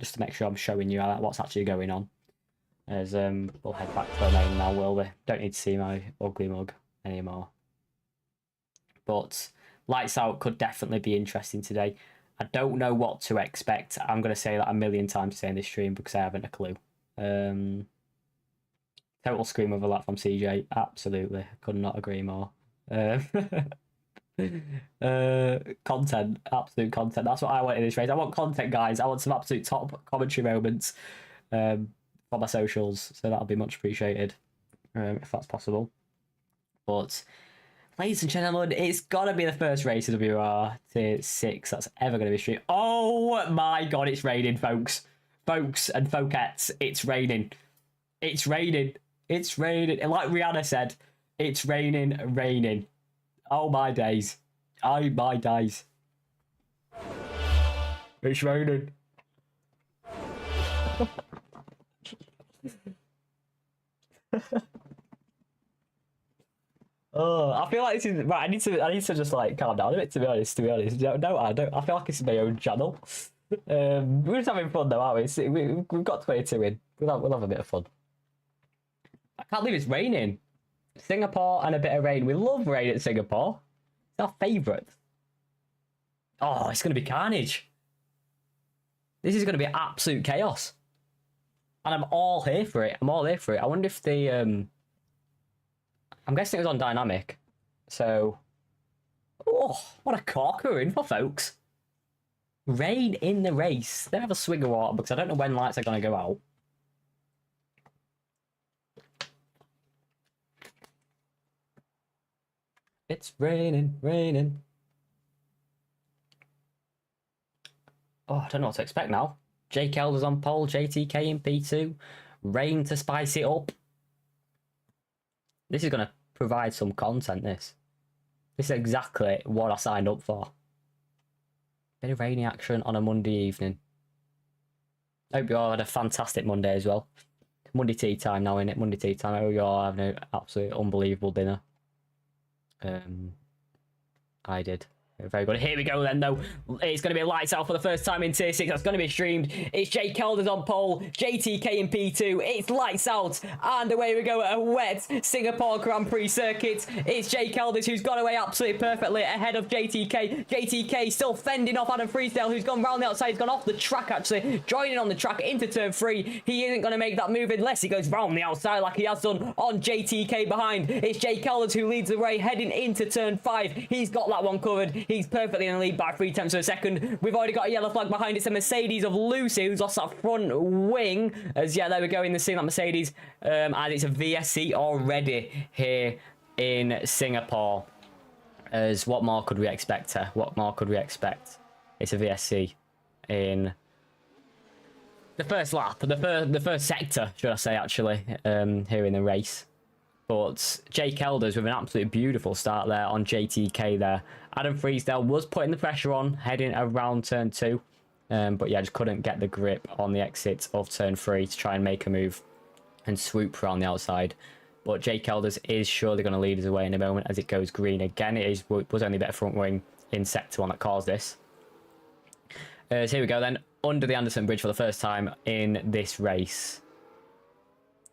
Just to make sure I'm showing you what's actually going on. As we'll head back to the main now, will we? Don't need to see my ugly mug anymore. But lights out could definitely be interesting today. I don't know what to expect. I'm going to say that a million times today in this stream because I haven't a clue. Total scream of a lap from CJ. Absolutely. Could not agree more. Content. Absolute content. That's what I want in this race. I want content, guys. I want some absolute top commentary moments for my socials. So that'll be much appreciated if that's possible. But... ladies and gentlemen, it's got to be the first race of WR Tier 6 that's ever going to be streamed. Oh my god, it's raining, folks. Folks and folkettes, it's raining. It's raining. It's raining. And like Rihanna said, it's raining, raining. Oh my days. Oh my days. It's raining. Oh, I feel like this is right. I need to just like calm down a bit. To be honest, no, I don't. I feel like it's my own channel. We're just having fun though, aren't we? We've got 22 in. We'll have a bit of fun. I can't believe it's raining. Singapore and a bit of rain. We love rain at Singapore. It's our favourite. Oh, it's going to be carnage. This is going to be absolute chaos, and I'm all here for it. I wonder if the I'm guessing it was on dynamic. So, oh, what a corker we're in for, folks. Rain in the race. They have a swig of water because I don't know when lights are going to go out. It's raining, raining. Oh, I don't know what to expect now. Jake Elder's on pole, JTK in P2. Rain to spice it up. This is going to provide some content, this. This is exactly what I signed up for. Bit of rainy action on a Monday evening. Hope you all had a fantastic Monday as well. Monday tea time now, innit? Monday tea time. Oh, you're having an absolutely unbelievable dinner. I did. Very good. Here we go then, though. It's going to be lights out for the first time in Tier 6. That's going to be streamed. It's Jake Kelders on pole. JTK in P2. It's lights out. And away we go at a wet Singapore Grand Prix circuit. It's Jake Kelders who's gone away absolutely perfectly ahead of JTK. JTK still fending off Adam Freesdale, who's gone round the outside. He's gone off the track, actually. Joining on the track into turn 3. He isn't going to make that move unless he goes round the outside like he has done on JTK behind. It's Jake Kelders who leads the way heading into turn 5. He's got that one covered. He's perfectly in the lead by 0.3 of a second. We've already got a yellow flag behind. It's a Mercedes of Lucy who's lost that front wing. As yeah, there we go in the scene that Mercedes. And it's a VSC already here in Singapore. As what more could we expect? What more could we expect? It's a VSC in the first lap, the first sector, should I say, actually, here in the race. But Jake Kelders with an absolutely beautiful start there on JTK there. Adam Freesdale was putting the pressure on, heading around turn 2. But yeah, just couldn't get the grip on the exit of turn 3 to try and make a move and swoop around the outside. But Jake Kelders is surely going to lead us away in a moment as it goes green again. It was only a bit of front wing in sector 1 that caused this. So here we go then, under the Anderson Bridge for the first time in this race.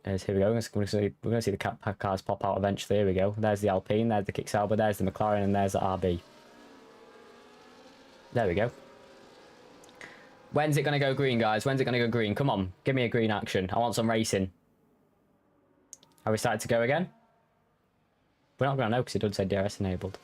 Here we go. We're going to see the cars pop out eventually. Here we go. There's the Alpine, there's the Kicksauber, there's the McLaren, and there's the RB. There we go. When's it going to go green, guys? When's it going to go green? Come on, give me a green action. I want some racing. Are we started to go again? We're not going to know because it does say DRS enabled.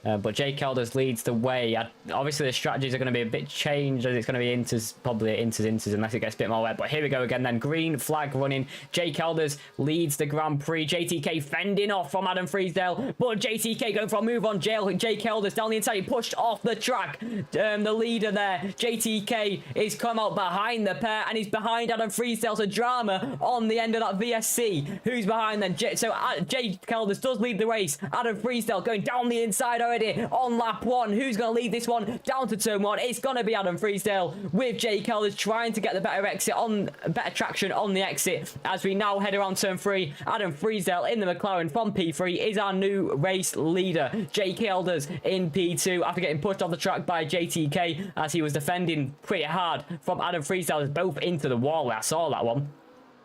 But Jake Kelders leads the way. Obviously, the strategies are going to be a bit changed as it's going to be inters, probably inters, unless it gets a bit more wet. But here we go again then. Green flag running. Jake Kelders leads the Grand Prix. JTK fending off from Adam Freesdale. But JTK going for a move on Jake Kelders down the inside. He pushed off the track. The leader there, JTK, is come out behind the pair and he's behind Adam Freesdale. So drama on the end of that VSC. Who's behind then? So Jake Kelders does lead the race. Adam Freesdale going down the inside already on lap 1. Who's going to lead this one down to turn 1? It's going to be Adam Freesdale with Jake Kelders trying to get the better traction on the exit as we now head around turn 3. Adam Freesdale in the McLaren from P3 is our new race leader. Jake Kelders in P2 after getting pushed off the track by JTK as he was defending pretty hard from Adam Freesdale, both into the wall. I saw that one.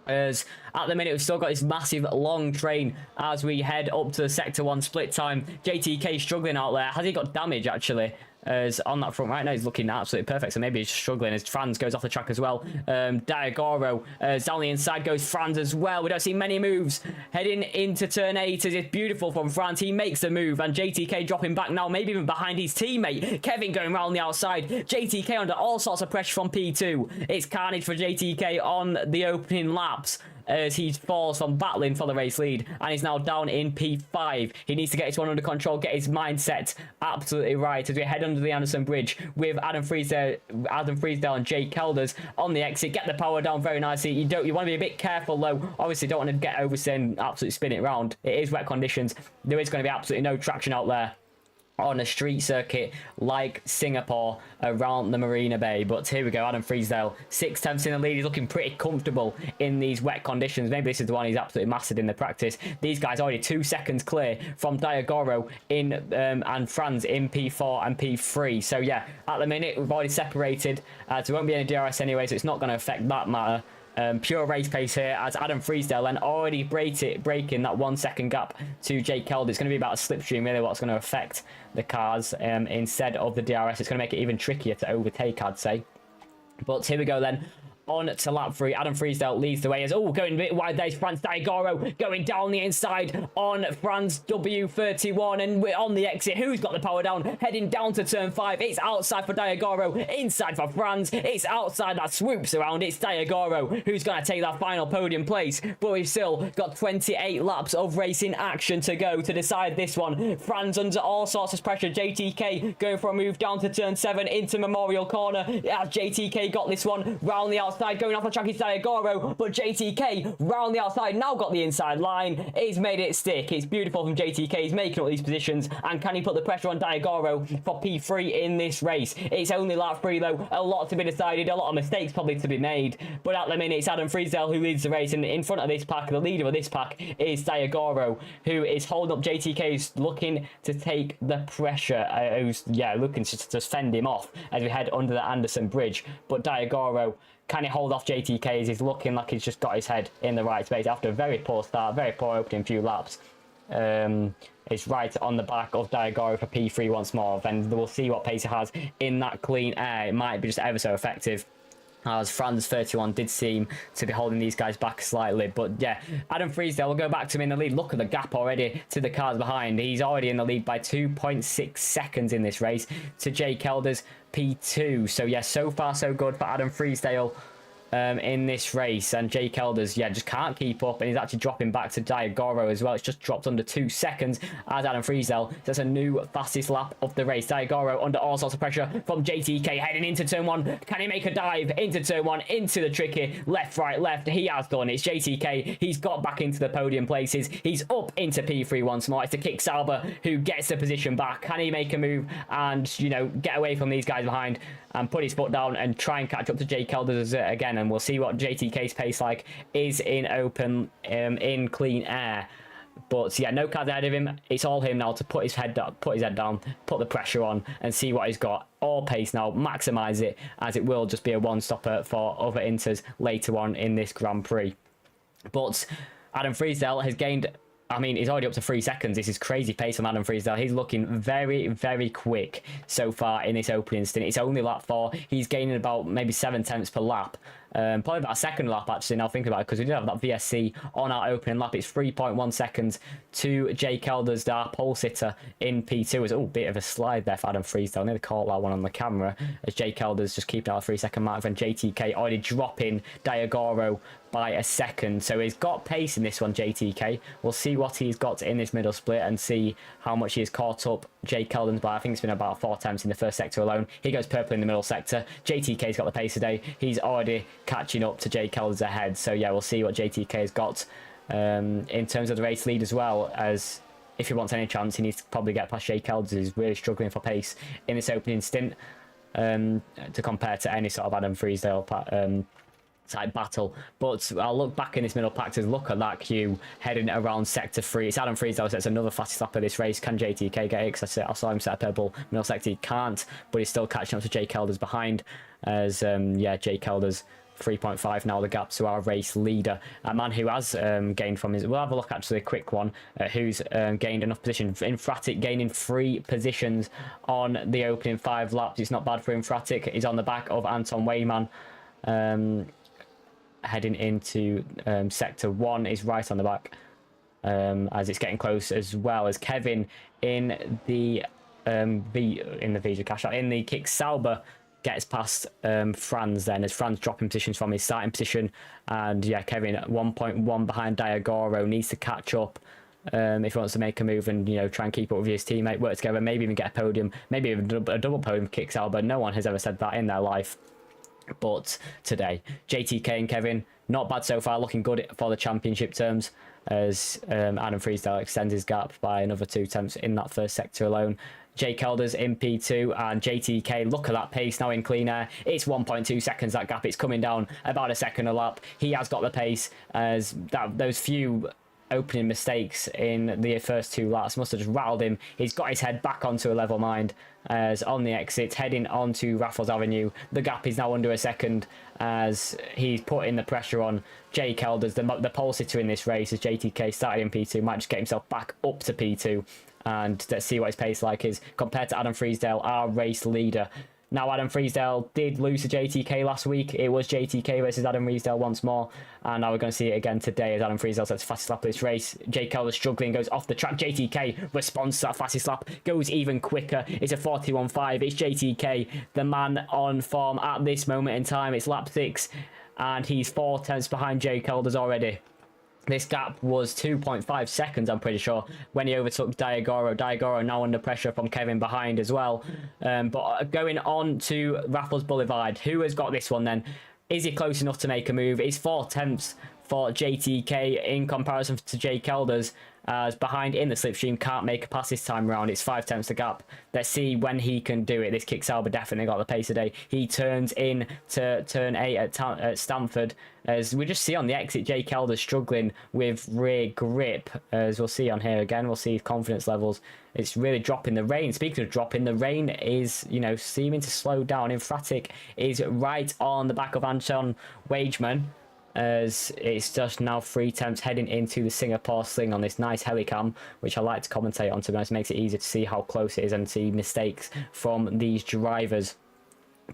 As at the minute we've still got this massive long train as we head up to the sector 1 split time. JTK struggling out there. Has he got damage actually? As on that front right now he's looking absolutely perfect, so maybe he's struggling as Franz goes off the track as well. Diagoro down the inside goes Franz as well. We don't see many moves heading into turn 8 as it's beautiful from Franz. He makes the move and JTK dropping back now, maybe even behind his teammate Kevin going around the outside. JTK under all sorts of pressure from P2. It's carnage for JTK on the opening laps as he falls from battling for the race lead and he's now down in P5. He needs to get his one under control, get his mindset absolutely right as we head under the Anderson Bridge with Adam Freesdale and Jake Kelders on the exit. Get the power down very nicely. You want to be a bit careful though. Obviously don't want to get oversteer and absolutely spin it round. It is wet conditions. There is going to be absolutely no traction out there on a street circuit like Singapore around the Marina Bay. But here we go, Adam Freesdale 6/10 in the lead. He's looking pretty comfortable in these wet conditions. Maybe this is the one he's absolutely mastered in the practice. These guys already 2 seconds clear from Diagoro in and Franz in P4 and P3. So yeah, at the minute we've already separated, so there won't be any DRS anyway, so it's not going to affect that matter. Pure race pace here as Adam Freesdale then already breaking that 1 second gap to Jake Kelders. It's going to be about a slipstream really what's going to affect the cars instead of the DRS. It's going to make it even trickier to overtake, I'd say. But here we go then. On to lap 3, Adam Freesdale leads the way as going a bit wide. There's Franz Diagoro going down the inside on Franz W31 and we're on the exit. Who's got the power down? Heading down to turn 5. It's outside for Diagoro, inside for Franz. It's outside that swoops around. It's Diagoro who's going to take that final podium place. But we've still got 28 laps of racing action to go to decide this one. Franz under all sorts of pressure. JTK going for a move down to turn 7 into Memorial Corner. Yeah, JTK got this one round the outside outside, going off the track is Diagoro, but JTK round the outside, now got the inside line. He's made it stick. It's beautiful from JTK. He's making up these positions, and can he put the pressure on Diagoro for P3 in this race? It's only lap 3 though, a lot to be decided, a lot of mistakes probably to be made, but at the minute it's Adam Friesdale who leads the race, and in front of this pack, the leader of this pack is Diagoro, who is holding up JTK, who's looking to take the pressure, who's looking to fend him off as we head under the Anderson Bridge. But Diagoro, can he hold off JTK as he's looking like he's just got his head in the right space after a very poor start, very poor opening few laps. It's right on the back of Diagoro for P3 once more. Then we'll see what pace he has in that clean air. It might be just ever so effective, as Franz 31 did seem to be holding these guys back slightly. But yeah, Adam Friesdale will go back to him in the lead. Look at the gap already to the cars behind. He's already in the lead by 2.6 seconds in this race to Jake Elder's P2. So yeah, so far so good for Adam Friesdale in this race, and Jake Elders just can't keep up, and he's actually dropping back to Diagoro as well. It's just dropped under 2 seconds as Adam Friesdale. That's a new fastest lap of the race. Diagoro under all sorts of pressure from JTK heading into turn 1. Can he make a dive into turn 1, into the tricky left, right, left? He has done. It's JTK. He's got back into the podium places. He's up into P3 once more. It's the Kick Sauber who gets the position back. Can he make a move and get away from these guys behind and put his foot down and try and catch up to Jake Elders again? And we'll see what JTK's pace like is in open, in clean air. But yeah, no cars ahead of him. It's all him now to put his head down, put the pressure on, and see what he's got. All pace now, maximise it, as it will just be a one-stopper for other Inters later on in this Grand Prix. But Adam Friesdale has gained, I mean, he's already up to 3 seconds. This is crazy pace from Adam Friesdale. He's looking very, very quick so far in this opening stint. It's only lap 4. He's gaining about maybe 7 tenths per lap. Probably about a second lap, actually, now thinking about it, because we did have that VSC on our opening lap. It's 3.1 seconds to Jake Elders, our pole sitter in P2. It's a bit of a slide there for Adam Friesdale. I nearly caught that one on the camera, as Jake Elders just keeping out a 3-second mark. Then JTK already dropping Diagoro by a second. So he's got pace in this one, JTK. We'll see what he's got in this middle split and see how much he has caught up Jake Elders by. I think it's been about 4 attempts in the first sector alone. He goes purple in the middle sector. JTK's got the pace today. He's already catching up to Jake Elders ahead. So yeah, we'll see what JTK has got in terms of the race lead as well, as if he wants any chance, he needs to probably get past Jake Elders, who's really struggling for pace in this opening stint, to compare to any sort of Adam Friesdale type battle. But I'll look back in this middle pack to look at that queue heading around sector 3. It's Adam Friesdale, so it's another fastest lap of this race. Can JTK get it? Because I saw him set a purple middle sector. He can't, but he's still catching up to Jake Elders behind, as Jake Elders 3.5 now the gap to our race leader, a man who has gained from his, we'll have a look actually, a quick one, who's gained enough position. Infratic gaining 3 positions on the opening 5 laps. It's not bad for Infratic. He's on the back of Anton Weyman, heading into sector 1. Is right on the back, as it's getting close, as well as Kevin in the Kick Sauber gets past Franz then, as Franz dropping positions from his starting position. And yeah, Kevin at 1.1 behind Diagoro, needs to catch up if he wants to make a move and try and keep up with his teammate, work together, maybe even get a podium, maybe even a double podium Kick Sauber. No one has ever said that in their life. But today, JTK and Kevin, not bad so far, looking good for the championship terms, as Adam Friesdale extends his gap by another 2 tenths in that first sector alone. Jake Elders in P2, and JTK, look at that pace now in clean air. It's 1.2 seconds, that gap. It's coming down about a second a lap. He has got the pace, as those few opening mistakes in the first 2 laps must have just rattled him. He's got his head back onto a level mind, as on the exit, heading onto Raffles Avenue. The gap is now under a second, as he's putting the pressure on Jake Elders, the pole sitter in this race, as JTK started in P2, might just get himself back up to P2. And let's see what his pace like is compared to Adam Friesdale, our race leader. Now, Adam Friesdale did lose to JTK last week. It was JTK versus Adam Friesdale once more. And now we're going to see it again today, as Adam Friesdale sets fastest lap of this race. Jake Elders struggling, goes off the track. JTK responds to that fastest lap, goes even quicker. It's a 41.5. It's JTK, the man on form at this moment in time. It's lap 6, and he's 4 tenths behind Jake Elders already. This gap was 2.5 seconds, I'm pretty sure, when he overtook Diagoro. Diagoro now under pressure from Kevin behind as well. But going on to Raffles Boulevard, who has got this one then? Is he close enough to make a move? It's 4 attempts for JTK in comparison to Jake Elders, as behind in the slipstream can't make a pass this time around. It's 5 attempts to gap. Let's see when he can do it. This Kick-Sauber definitely got the pace today. He turns in to turn 8 at Stamford. As we just see on the exit, Jake Elders struggling with rear grip. As we'll see on here again, we'll see his confidence levels. It's really dropping. The rain, speaking of dropping, the rain is, you know, seeming to slow down. Infratic is right on the back of Anton Wageman, as it's just now 3 attempts heading into the Singapore sling on this nice helicam, which I like to commentate on, to be honest. It makes it easier to see how close it is and see mistakes from these drivers.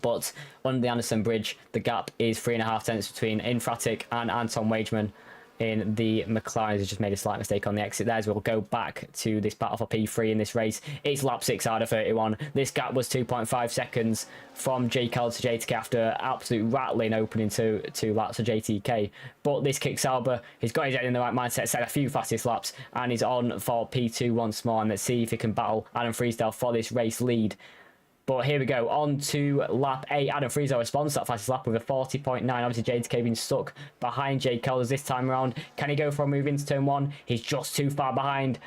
But under the Anderson Bridge, the gap is 3.5 attempts between Infratic and Anton Wageman in the McLaren. Has just made a slight mistake on the exit there, as we'll go back to this battle for P3 in this race. It's lap 6 out of 31. This gap was 2.5 seconds from JKL to JTK after absolute rattling opening to 2 laps for JTK. But this Kick-Sauber, he's got his head in the right mindset, set a few fastest laps, and he's on for P2 once more. And let's see if he can battle Adam Freesdale for this race lead. But here we go, on to lap 8. Adam Freesdale responds to that fastest lap with a 40.9. Obviously, JTK being stuck behind Jake Elders this time around. Can he go for a move into turn 1? He's just too far behind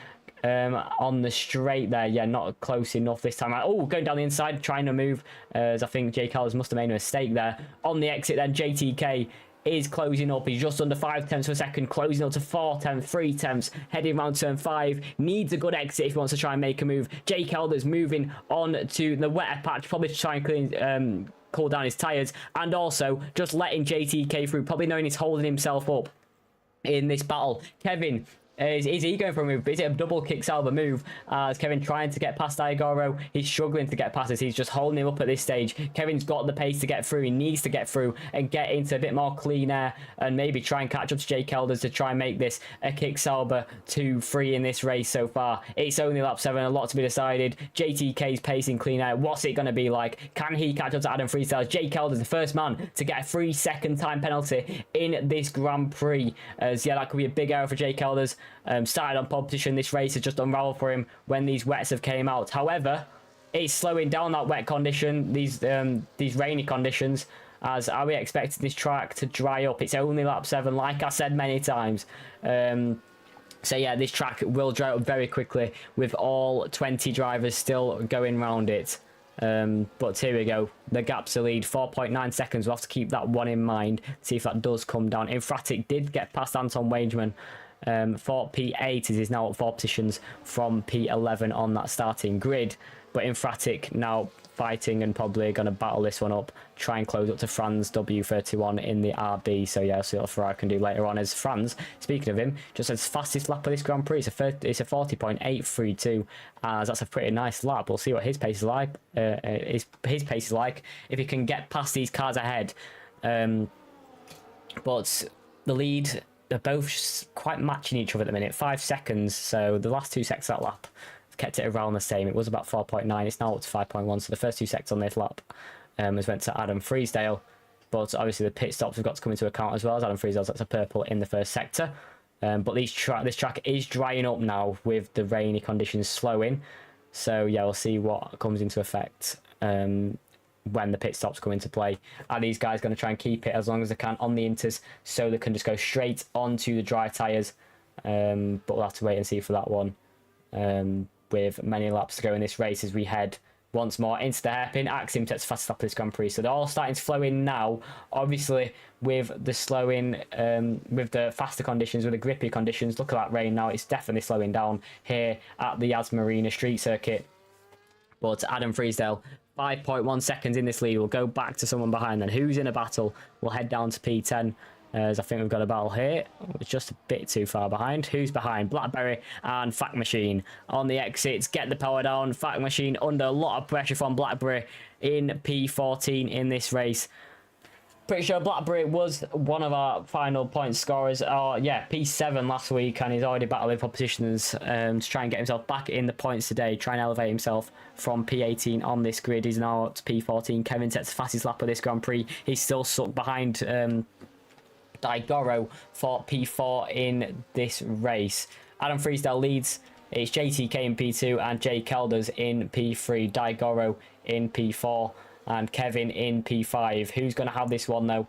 on the straight there. Yeah, not close enough this time. Oh, going down the inside, trying to move, as I think Jake Elders must have made a mistake there. On the exit then, JTK is closing up. He's just under 5 tenths per second, closing up to 4 tenths, 3 tenths, heading around turn 5. Needs a good exit if he wants to try and make a move. Jake Elders moving on to the wetter patch, probably to try and clean, cool down his tyres, and also just letting JTK through, probably knowing he's holding himself up in this battle. Kevin, is he going for a move? Is it a double Kick-Sauber move? As Kevin trying to get past Igoro, he's struggling to get past us. He's just holding him up at this stage. Kevin's got the pace to get through. He needs to get through and get into a bit more clean air, and maybe try and catch up to Jake Elders to try and make this a Kick-Sauber 2-3 in this race so far. It's only lap 7, a lot to be decided. JTK's pace in clean air, what's it going to be like? Can he catch up to Adam Freestyle? Jake Elders, the first man to get a 3-second time penalty in this Grand Prix. As yeah, that could be a big error for Jake Elders. Started on pole position. This race has just unraveled for him when these wets have came out. However, it's slowing down that wet condition, these rainy conditions, as are we expecting this track to dry up? It's only lap 7, like I said many times. So yeah, this track will dry up very quickly with all 20 drivers still going around it. But here we go, the gap's the lead, 4.9 seconds. We'll have to keep that one in mind, see if that does come down. Infratic did get past Anton Wageman for P8, as he's now up 4 positions from P11 on that starting grid. But Infratic now fighting and probably going to battle this one up, try and close up to Franz W31 in the RB. So yeah, see what Ferrari can do later on, as Franz, speaking of him, just as fastest lap of this Grand Prix. It's a 40.832, as that's a pretty nice lap. We'll see what his pace is like. His pace is like if he can get past these cars ahead. But the lead, they're both quite matching each other at the minute, 5 seconds. So the last 2 seconds of that lap kept it around the same. It was about 4.9, it's now up to 5.1. So the first 2 seconds on this lap has went to Adam Freesdale. But obviously the pit stops have got to come into account as well, as Adam Freesdale's that's a purple in the first sector. But this track is drying up now with the rainy conditions slowing. So yeah, we'll see what comes into effect when the pit stops come into play. Are these guys going to try and keep it as long as they can on the inters, so they can just go straight onto the dry tyres? But we'll have to wait and see for that one. With many laps to go in this race, as we head once more into the hairpin. Axim sets fastest lap of this Grand Prix, so they're all starting to flow in now. Obviously, with the slowing, with the faster conditions, with the grippy conditions, look at that rain now. It's definitely slowing down here at the Yas Marina Street Circuit. But Adam Freesdale, 5.1 seconds in this lead. We'll go back to someone behind then. Who's in a battle? We'll head down to P10. As I think we've got a battle here. It's just a bit too far behind. Who's behind? Blackberry and Fact Machine on the exits. Get the power down. Fact Machine under a lot of pressure from Blackberry in P14 in this race. Pretty sure Blackberry was one of our final point scorers. Yeah, P7 last week, and he's already battling for positions to try and get himself back in the points today, try and elevate himself from P18 on this grid. He's now up to P14. Kevin sets the fastest lap of this Grand Prix. He's still stuck behind Daigoro for P4 in this race. Adam Freesdale leads. It's JTK in P2 and Jake Elders in P3. Daigoro in P4 and Kevin in P5. Who's going to have this one though?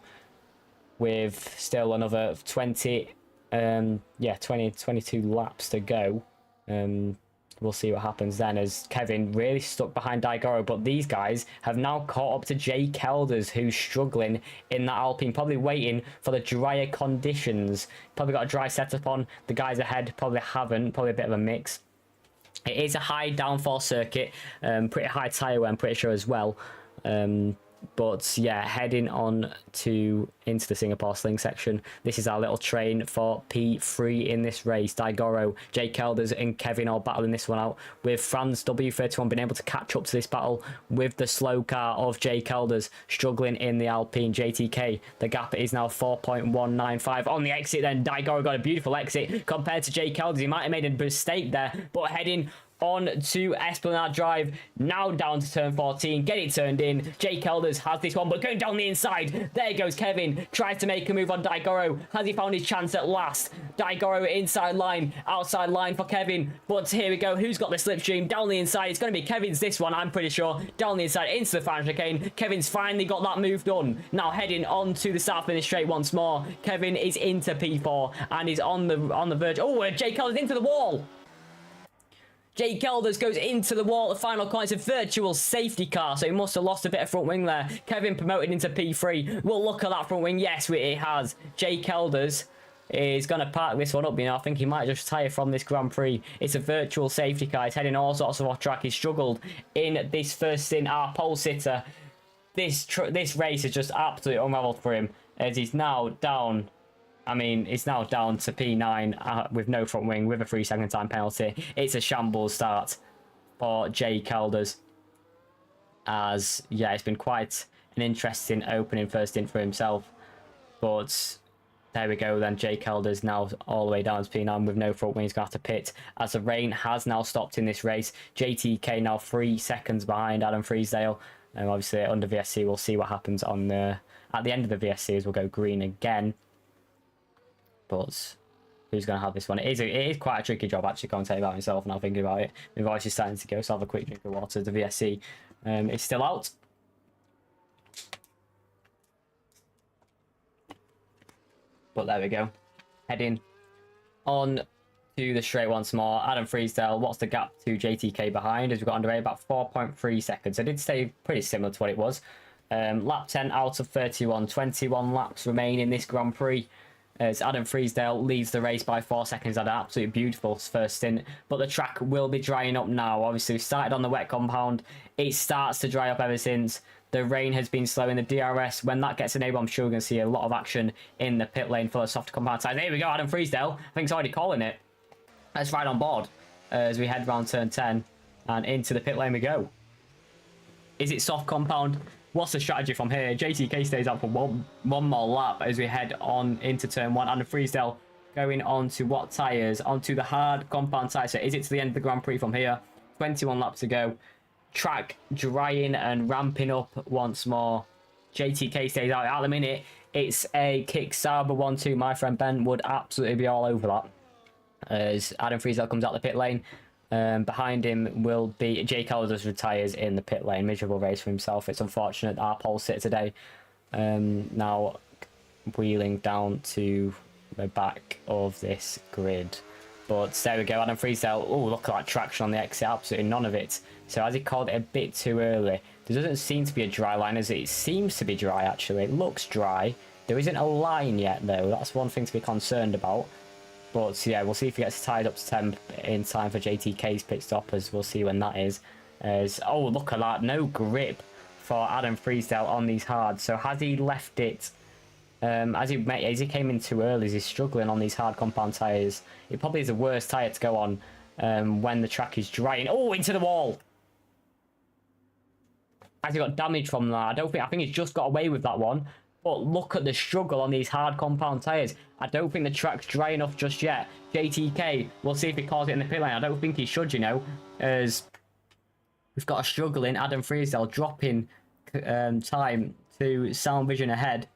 with still another 22 laps to go. We'll see what happens then, as Kevin really stuck behind Daigoro, but these guys have now caught up to Jay Kelders, who's struggling in that Alpine, probably waiting for the drier conditions. Probably got a dry setup on. The guys ahead probably haven't, probably a bit of a mix. It is a high downforce circuit, pretty high tyre wear, I'm pretty sure as well. But yeah, heading on into the Singapore Sling section. This is our little train for P3 in this race. Daigoro, Jay Kelders and Kevin all battling this one out, with Franz W31 being able to catch up to this battle with the slow car of Jay Kelders struggling in the Alpine. JTK, the gap is now 4.195 on the exit. Then Daigoro got a beautiful exit compared to Jay Kelders. He might have made a mistake there, but heading on to Esplanade Drive, now down to turn 14, get it turned in. Jay Kelders has this one, but going down the inside, there goes Kevin, tries to make a move on Daigoro. Has he found his chance at last? Daigoro inside line, outside line for Kevin, but here we go. Who's got the slipstream? Down the inside, it's going to be Kevin's this one, I'm pretty sure. Down the inside, into the final chicane. Kevin's finally got that move done. Now heading on to the South Finish Straight once more. Kevin is into P4 and is on the verge. Oh, Jay Kelders into the wall. Jay Kelders goes into the wall at the final corner. It's a virtual safety car, so he must have lost a bit of front wing there. Kevin promoted into P3. Well, look at that front wing. Yes, it has. Jay Kelders is going to park this one up. You know, I think he might just retire from this Grand Prix. It's a virtual safety car. He's heading all sorts of off track. He's struggled in this first stint. Our pole sitter. This race is just absolutely unraveled for him, as he's now down. I mean, it's now down to P9 with no front wing, with a 3-second time penalty. It's a shambles start for Jay Kelders. As, yeah, it's been quite an interesting opening first stint for himself. But there we go then. Jay Kelders now all the way down to P9 with no front wing. He's going to have to pit, as the rain has now stopped in this race. JTK now 3 seconds behind Adam Freesdale. And obviously under VSC, we'll see what happens on the at the end of the VSC, as we'll go green again. But who's going to have this one? It is quite a tricky job, actually, commentating about myself now thinking about it. My voice is starting to go, so I'll have a quick drink of water. The VSC is still out. But there we go. Heading on to the straight once more. Adam Freesdale, what's the gap to JTK behind? As we've got underway, about 4.3 seconds. I did stay pretty similar to what it was. Lap 10 out of 31. 21 laps remain in this Grand Prix, as Adam Freesdale leads the race by 4 seconds. Had an absolutely beautiful first stint, but the track will be drying up now. Obviously, we started on the wet compound. It starts to dry up ever since. The rain has been slow in the DRS. When that gets enabled, I'm sure we're going to see a lot of action in the pit lane for the soft compound tires. There we go, Adam Freesdale. I think he's already calling it. Let's ride on board as we head round turn 10 and into the pit lane we go. Is it soft compound? What's the strategy from here? JTK stays up for one more lap as we head on into turn 1. Adam Freesdale going on to what tyres? Onto the hard compound tyres. So is it to the end of the Grand Prix from here? 21 laps to go. Track drying and ramping up once more. JTK stays out. At the minute, it's a kick Sauber 1-2. My friend Ben would absolutely be all over that, as Adam Freesdale comes out the pit lane. Behind him will be Jay Kelders retires in the pit lane. Miserable race for himself. It's unfortunate our pole sitter today. Now wheeling down to the back of this grid. But there we go, Adam Freesdale. Oh, look at that traction on the exit. Absolutely none of it. So as he called it a bit too early. There doesn't seem to be a dry line, as it seems to be dry actually. It looks dry. There isn't a line yet though. That's one thing to be concerned about. But yeah, we'll see if he gets tied up to 10 in time for JTK's pit stop, as we'll see when that is. Oh, look at that. No grip for Adam Freesdale on these hards. So has he left it? As he came in too early, he's struggling on these hard compound tyres. It probably is the worst tyre to go on when the track is drying. Oh, into the wall. Has he got damage from that? I think he's just got away with that one. But look at the struggle on these hard compound tyres. I don't think the track's dry enough just yet. JTK, we'll see if he calls it in the pit lane. I don't think he should, you know, as we've got a struggling Adam Freesdale dropping time to Sound Vision ahead.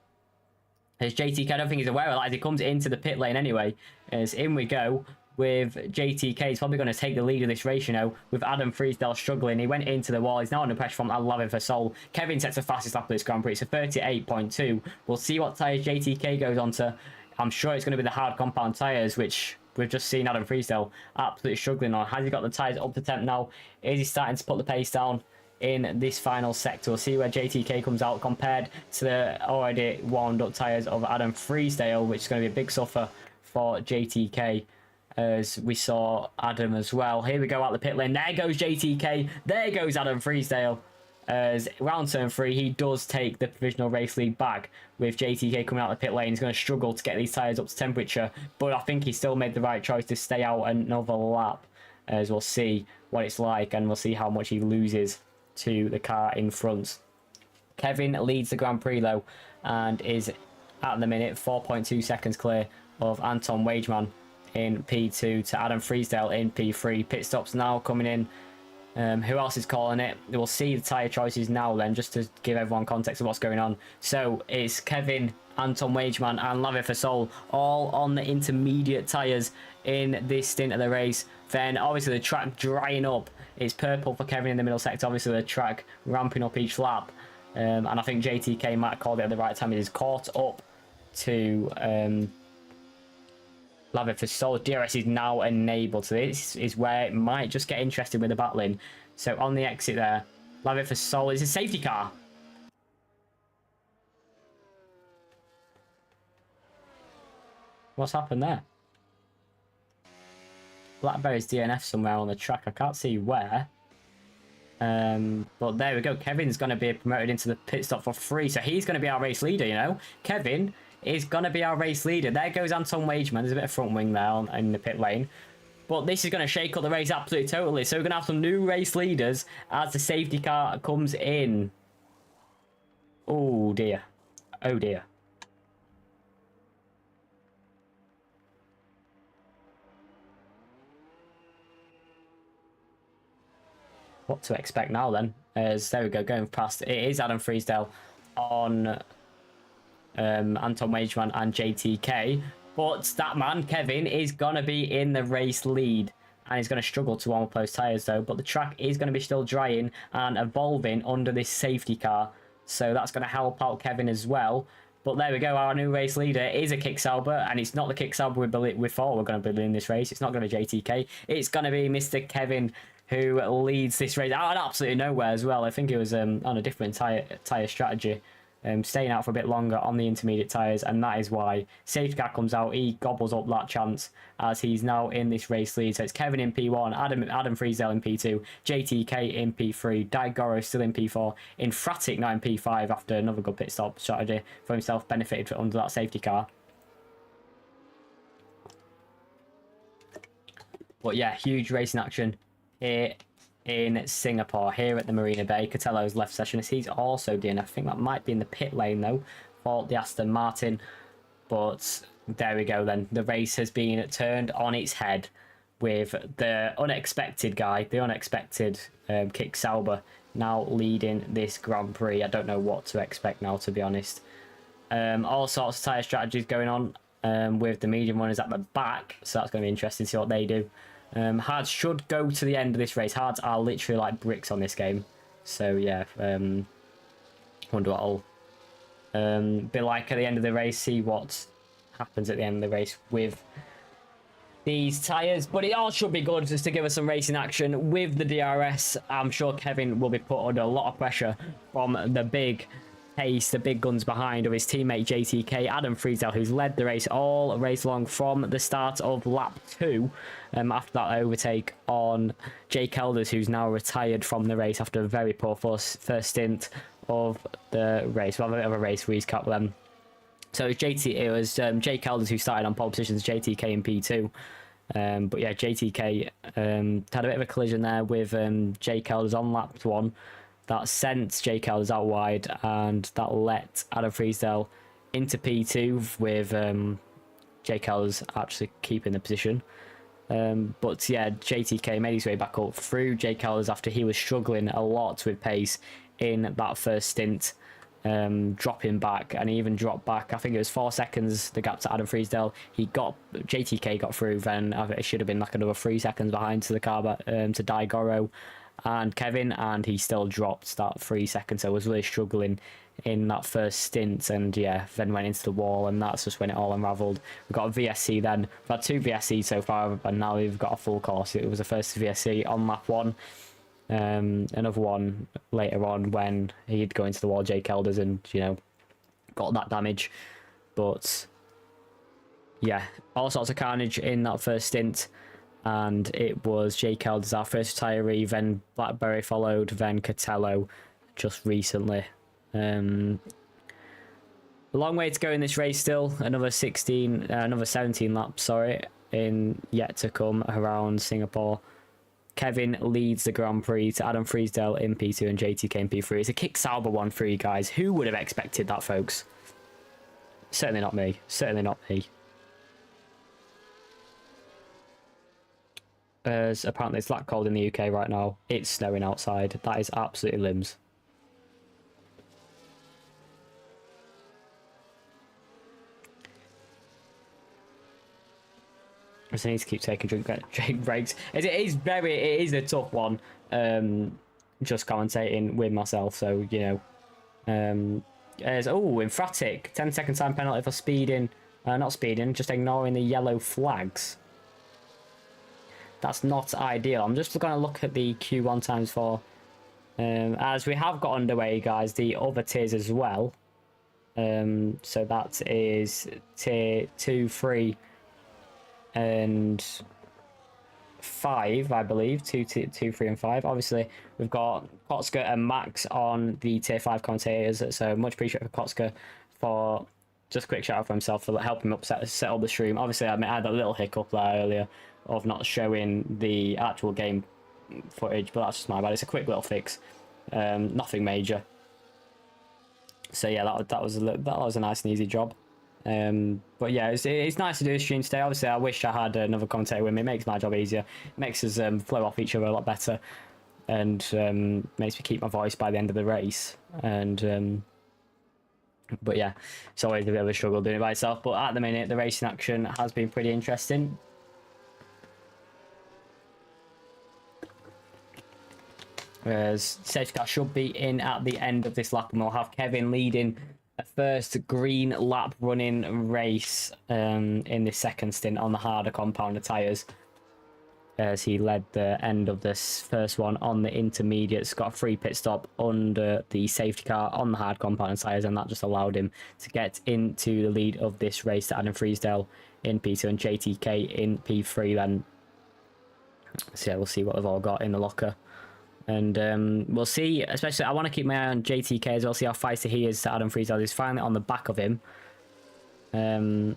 As JTK, I don't think he's aware of that, as he comes into the pit lane anyway. As in we go with JTK. He's probably going to take the lead of this race, you know, with Adam Freesdale struggling. He went into the wall. He's now under pressure from Loving for Soul. Kevin sets the fastest lap of this Grand Prix. It's a 38.2. We'll see what tyres JTK goes on to. I'm sure it's going to be the hard compound tyres, which we've just seen Adam Freesdale absolutely struggling on. Has he got the tyres up to temp now? Is he starting to put the pace down in this final sector? We'll see where JTK comes out compared to the already warmed up tyres of Adam Freesdale, which is going to be a big suffer for JTK, as we saw Adam as well. Here we go out the pit lane. There goes JTK. There goes Adam Freesdale. As round turn 3, he does take the provisional race lead back with JTK coming out the pit lane. He's going to struggle to get these tyres up to temperature, but I think he still made the right choice to stay out another lap, as we'll see what it's like, and we'll see how much he loses to the car in front. Kevin leads the Grand Prix though, and is at the minute 4.2 seconds clear of Anton Wageman in P2 to Adam Freesdale in P3. Pit stops now coming in. Who else is calling it? We'll see the tyre choices now then, just to give everyone context of what's going on. So it's Kevin, Anton Wageman and Loving for Soul all on the intermediate tyres in this stint of the race. Then obviously the track drying up. It's purple for Kevin in the middle sector. Obviously the track ramping up each lap. And I think JTK might have called it at the right time. It is caught up to Loving for Soul. DRS is now enabled, so this is where it might just get interesting with the battling. So on the exit there, Loving for Soul is a safety car. What's happened there? Blackberry's DNF somewhere on the track. I can't see where. But there we go. Kevin's going to be promoted into the pit stop for free, so he's going to be our race leader, you know. Kevin is going to be our race leader. There goes Anton Wageman. There's a bit of front wing there in the pit lane. But this is going to shake up the race absolutely totally. So we're going to have some new race leaders as the safety car comes in. Oh dear. Oh dear. What to expect now then? As there we go, going past. It is Adam Freesdale on Anton Wageman and JTK, but that man Kevin is gonna be in the race lead, and he's gonna struggle to warm up those tires though. But the track is gonna be still drying and evolving under this safety car, so that's gonna help out Kevin as well. But there we go, our new race leader is a Kick Sauber, and it's not the Kick Sauber we thought we were going to be in this race. It's not going to be JTK. It's going to be Mr. Kevin, who leads this race out of absolutely nowhere as well. I think it was on a different tyre strategy, staying out for a bit longer on the intermediate tyres, and that is why safety car comes out. He gobbles up that chance as he's now in this race lead. So it's Kevin in P1, Adam Freesdale in P2, JTK in P3, Daigoro still in P4, Infratic now in P5 after another good pit stop strategy for himself, benefited under that safety car. But yeah, huge racing action here in Singapore, here at the Marina Bay. Catello's left session as he's also doing. I think that might be in the pit lane though for the Aston Martin. But there we go then. The race has been turned on its head with the unexpected guy, the unexpected Kick Sauber, now leading this Grand Prix. I don't know what to expect now, to be honest. All sorts of tyre strategies going on with the medium runners at the back, so that's going to be interesting to see what they do. Hards should go to the end of this race. Hards are literally like bricks on this game, so yeah, wonder what I'll be like at the end of the race, see what happens at the end of the race with these tyres. But it all should be good just to give us some racing action with the DRS. I'm sure Kevin will be put under a lot of pressure from the big pace, the big guns behind of his teammate JTK, Adam Freesdale, who's led the race all race long from the start of lap 2, after that overtake on Jake Elders, who's now retired from the race after a very poor first stint of the race. We'll have a bit of a race recap then. So it was Jake Elders who started on pole positions, JTK in P2. But yeah, JTK had a bit of a collision there with Jake Elders on lap 1. That sent Jake Elders out wide, and that let Adam Freesdale into P2 with Jake Elders actually keeping the position. But yeah, JTK made his way back up through Jake Elders after he was struggling a lot with pace in that first stint dropping back, and he even dropped back. I think it was 4 seconds the gap to Adam Freesdale. JTK got through, then it should have been like another 3 seconds behind to the car, to Daigoro and Kevin, and he still dropped that 3 seconds. So was really struggling in that first stint, and yeah, then went into the wall, and that's just when it all unravelled. We've got a VSC then. We've had 2 VSCs so far, and now we've got a full course. It was the first VSC on lap 1. Another one later on when he'd go into the wall, Jake Elders, and got that damage. But yeah, all sorts of carnage in that first stint, and it was Jake Elders, our first retiree, then Blackberry followed, then Catello just recently. A long way to go in this race still. Another 17 laps, sorry, in yet to come around Singapore. Kevin leads the Grand Prix to Adam Freesdale in P2 and JTK in P3. It's a Kick Sauber one for you guys. Who would have expected that, folks? Certainly not me. Certainly not me. As apparently it's that cold in the UK right now. It's snowing outside. That is absolutely limbs. I just need to keep taking drink breaks. It is a tough one. Just commentating with myself, so emphatic 10-second time penalty for speeding. Not speeding, just ignoring the yellow flags. That's not ideal. I'm just going to look at the Q1 times for, as we have got underway, guys, the other tiers as well. So that is tier 2, 3. And 5, I believe. 2, 3, and 5. Obviously, we've got Kotska and Max on the tier 5 commentators, so much appreciated for Kotska for just a quick shout out for himself for helping him set up the stream. Obviously, I had a little hiccup there earlier of not showing the actual game footage, but that's just my bad. It's a quick little fix, nothing major. So yeah, that was a nice and easy job. But yeah, it's nice to do a stream today. Obviously, I wish I had another commentator with me. It makes my job easier. It makes us flow off each other a lot better, and makes me keep my voice by the end of the race. And but yeah, it's always a bit of a struggle doing it by itself. But at the minute, the racing action has been pretty interesting. Whereas safety car should be in at the end of this lap, and we'll have Kevin leading a first green lap running race in this second stint on the harder compounder tyres, as he led the end of this first one on the intermediates, got a free pit stop under the safety car on the hard compounder tyres, and that just allowed him to get into the lead of this race to Adam Freesdale in P2 and JTK in P3 then. So yeah, we'll see what they've all got in the locker. And we'll see, especially, I want to keep my eye on JTK as well, see how feisty he is to Adam Freesdale. He's finally on the back of him. Yeah,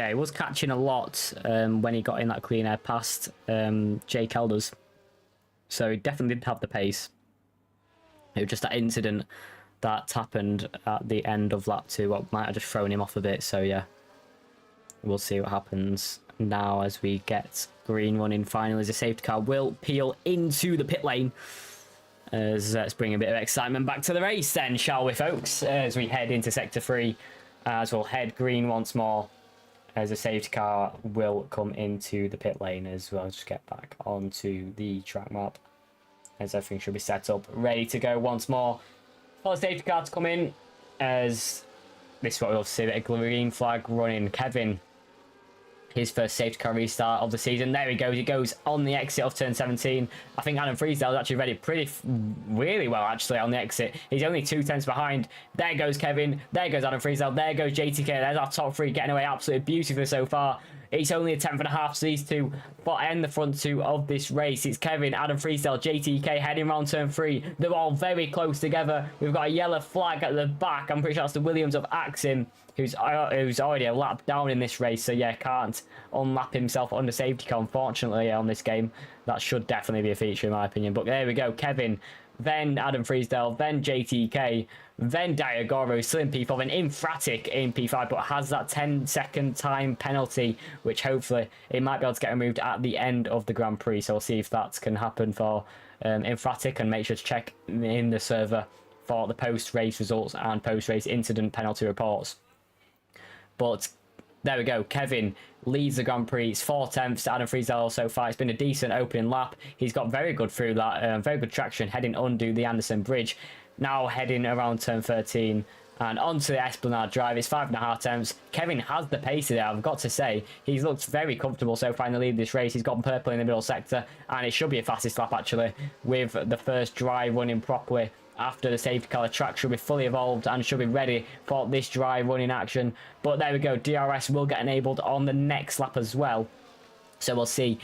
he was catching a lot when he got in that clean air past Jake Elders. So he definitely did have the pace. It was just that incident that happened at the end of lap 2 what might have just thrown him off a bit. So yeah, we'll see what happens now as we get green running finally, as the safety car will peel into the pit lane. Let's bring a bit of excitement back to the race then, shall we, folks, as we head into sector 3, as we'll head green once more, as the safety car will come into the pit lane as well. Just get back onto the track map, as everything should be set up ready to go once more for the safety car to come in, as this is what we'll see, a green flag running. Kevin, his first safety car restart of the season. There he goes. He goes on the exit of turn 17. I think Adam Freesdale actually read it really well, actually, on the exit. He's only 2 tenths behind. There goes Kevin. There goes Adam Freesdale. There goes JTK. There's our top 3 getting away absolutely beautifully so far. It's only a 10.5 to these two, but in the front 2 of this race, it's Kevin, Adam Freesdale, JTK heading round turn 3. They're all very close together. We've got a yellow flag at the back. I'm pretty sure that's the Williams of Axim, who's already a lap down in this race. So yeah, can't unlap himself under safety car, unfortunately, on this game. That should definitely be a feature in my opinion. But there we go, Kevin, then Adam Freesdale, then JTK, then Diagoro, still in P4, then Infratic in P5, but has that 10-second time penalty, which hopefully it might be able to get removed at the end of the Grand Prix. So we'll see if that can happen for Infratic, and make sure to check in the server for the post-race results and post-race incident penalty reports. But there we go. Kevin leads the Grand Prix. It's 4/10 to Adam Friesel so far. It's been a decent opening lap. He's got very good through that, very good traction heading under the Anderson Bridge. Now heading around turn 13 and onto the Esplanade Drive. It's 5.5 tenths. Kevin has the pace there, I've got to say. He's looked very comfortable so far in the lead of this race. He's got purple in the middle sector, and it should be a fastest lap actually, with the first dry running properly after the safety car. The track should be fully evolved and should be ready for this dry running action. But there we go, DRS will get enabled on the next lap as well. So we'll see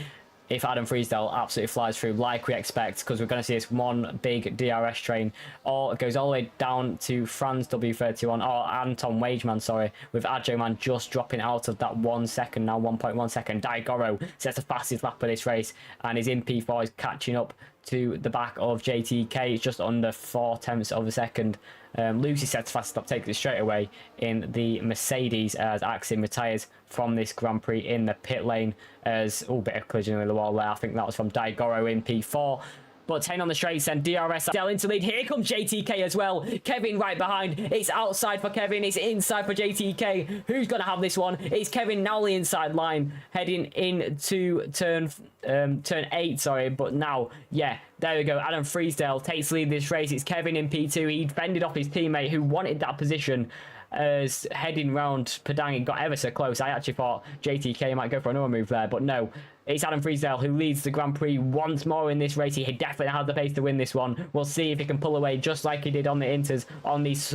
if Adam Friesel absolutely flies through like we expect, because we're going to see this one big DRS train, or it goes all the way down to Franz W31, or Anton Wageman, sorry, with Adjoman just dropping out of that 1 second, now 1.1 second. Daigoro sets the fastest lap of this race and is in P4, is catching up to the back of JTK. It's just under 4/10 of a second. Lucy sets fastest lap, takes it straight away in the Mercedes as Axin retires from this Grand Prix in the pit lane as, bit of collision with the wall there. I think that was from Daigoro in P4. But 10 on the straights and DRS still into lead. Here comes JTK as well. Kevin right behind. It's outside for Kevin. It's inside for JTK. Who's going to have this one? It's Kevin now the inside line heading into turn 8, sorry. But now, yeah, there we go. Adam Friesel takes the lead this race. It's Kevin in P2. He fended off his teammate who wanted that position as heading round Padang. It got ever so close. I actually thought JTK might go for another move there, but no. It's Adam Friesel who leads the Grand Prix once more in this race. He definitely has the pace to win this one. We'll see if he can pull away just like he did on the Inters, on these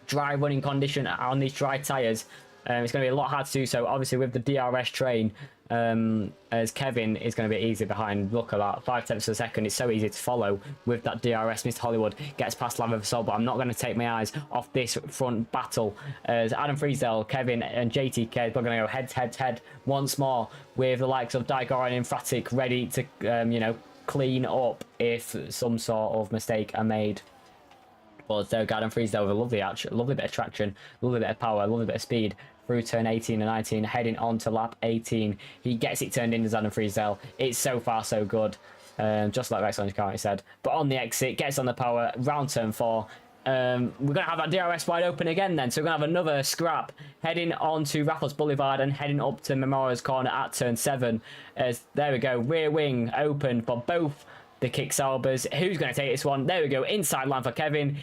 dry running condition, on these dry tyres. It's going to be a lot hard to do so, obviously, with the DRS train, as Kevin is going to be easy behind. Look at that, 5/10 of a second. It's so easy to follow with that DRS. Mr. Hollywood gets past Lava Sol, but I'm not going to take my eyes off this front battle as Adam Friesel, Kevin and JTK are going to go head to head once more with the likes of Daigoro and Infratic ready to, clean up if some sort of mistake are made. But there, Adam Friesel with a lovely bit of traction, lovely bit of power, lovely bit of speed through turn 18 and 19, heading on to lap 18. He gets it turned in as Adam Friesel. It's so far so good, just like Rex currently said. But on the exit, gets on the power, round turn 4. We're going to have that DRS wide open again then, so we're going to have another scrap heading on to Raffles Boulevard and heading up to Memoria's Corner at turn 7. As there we go, rear wing open for both the Kick-Saubers. Who's going to take this one? There we go, inside line for Kevin.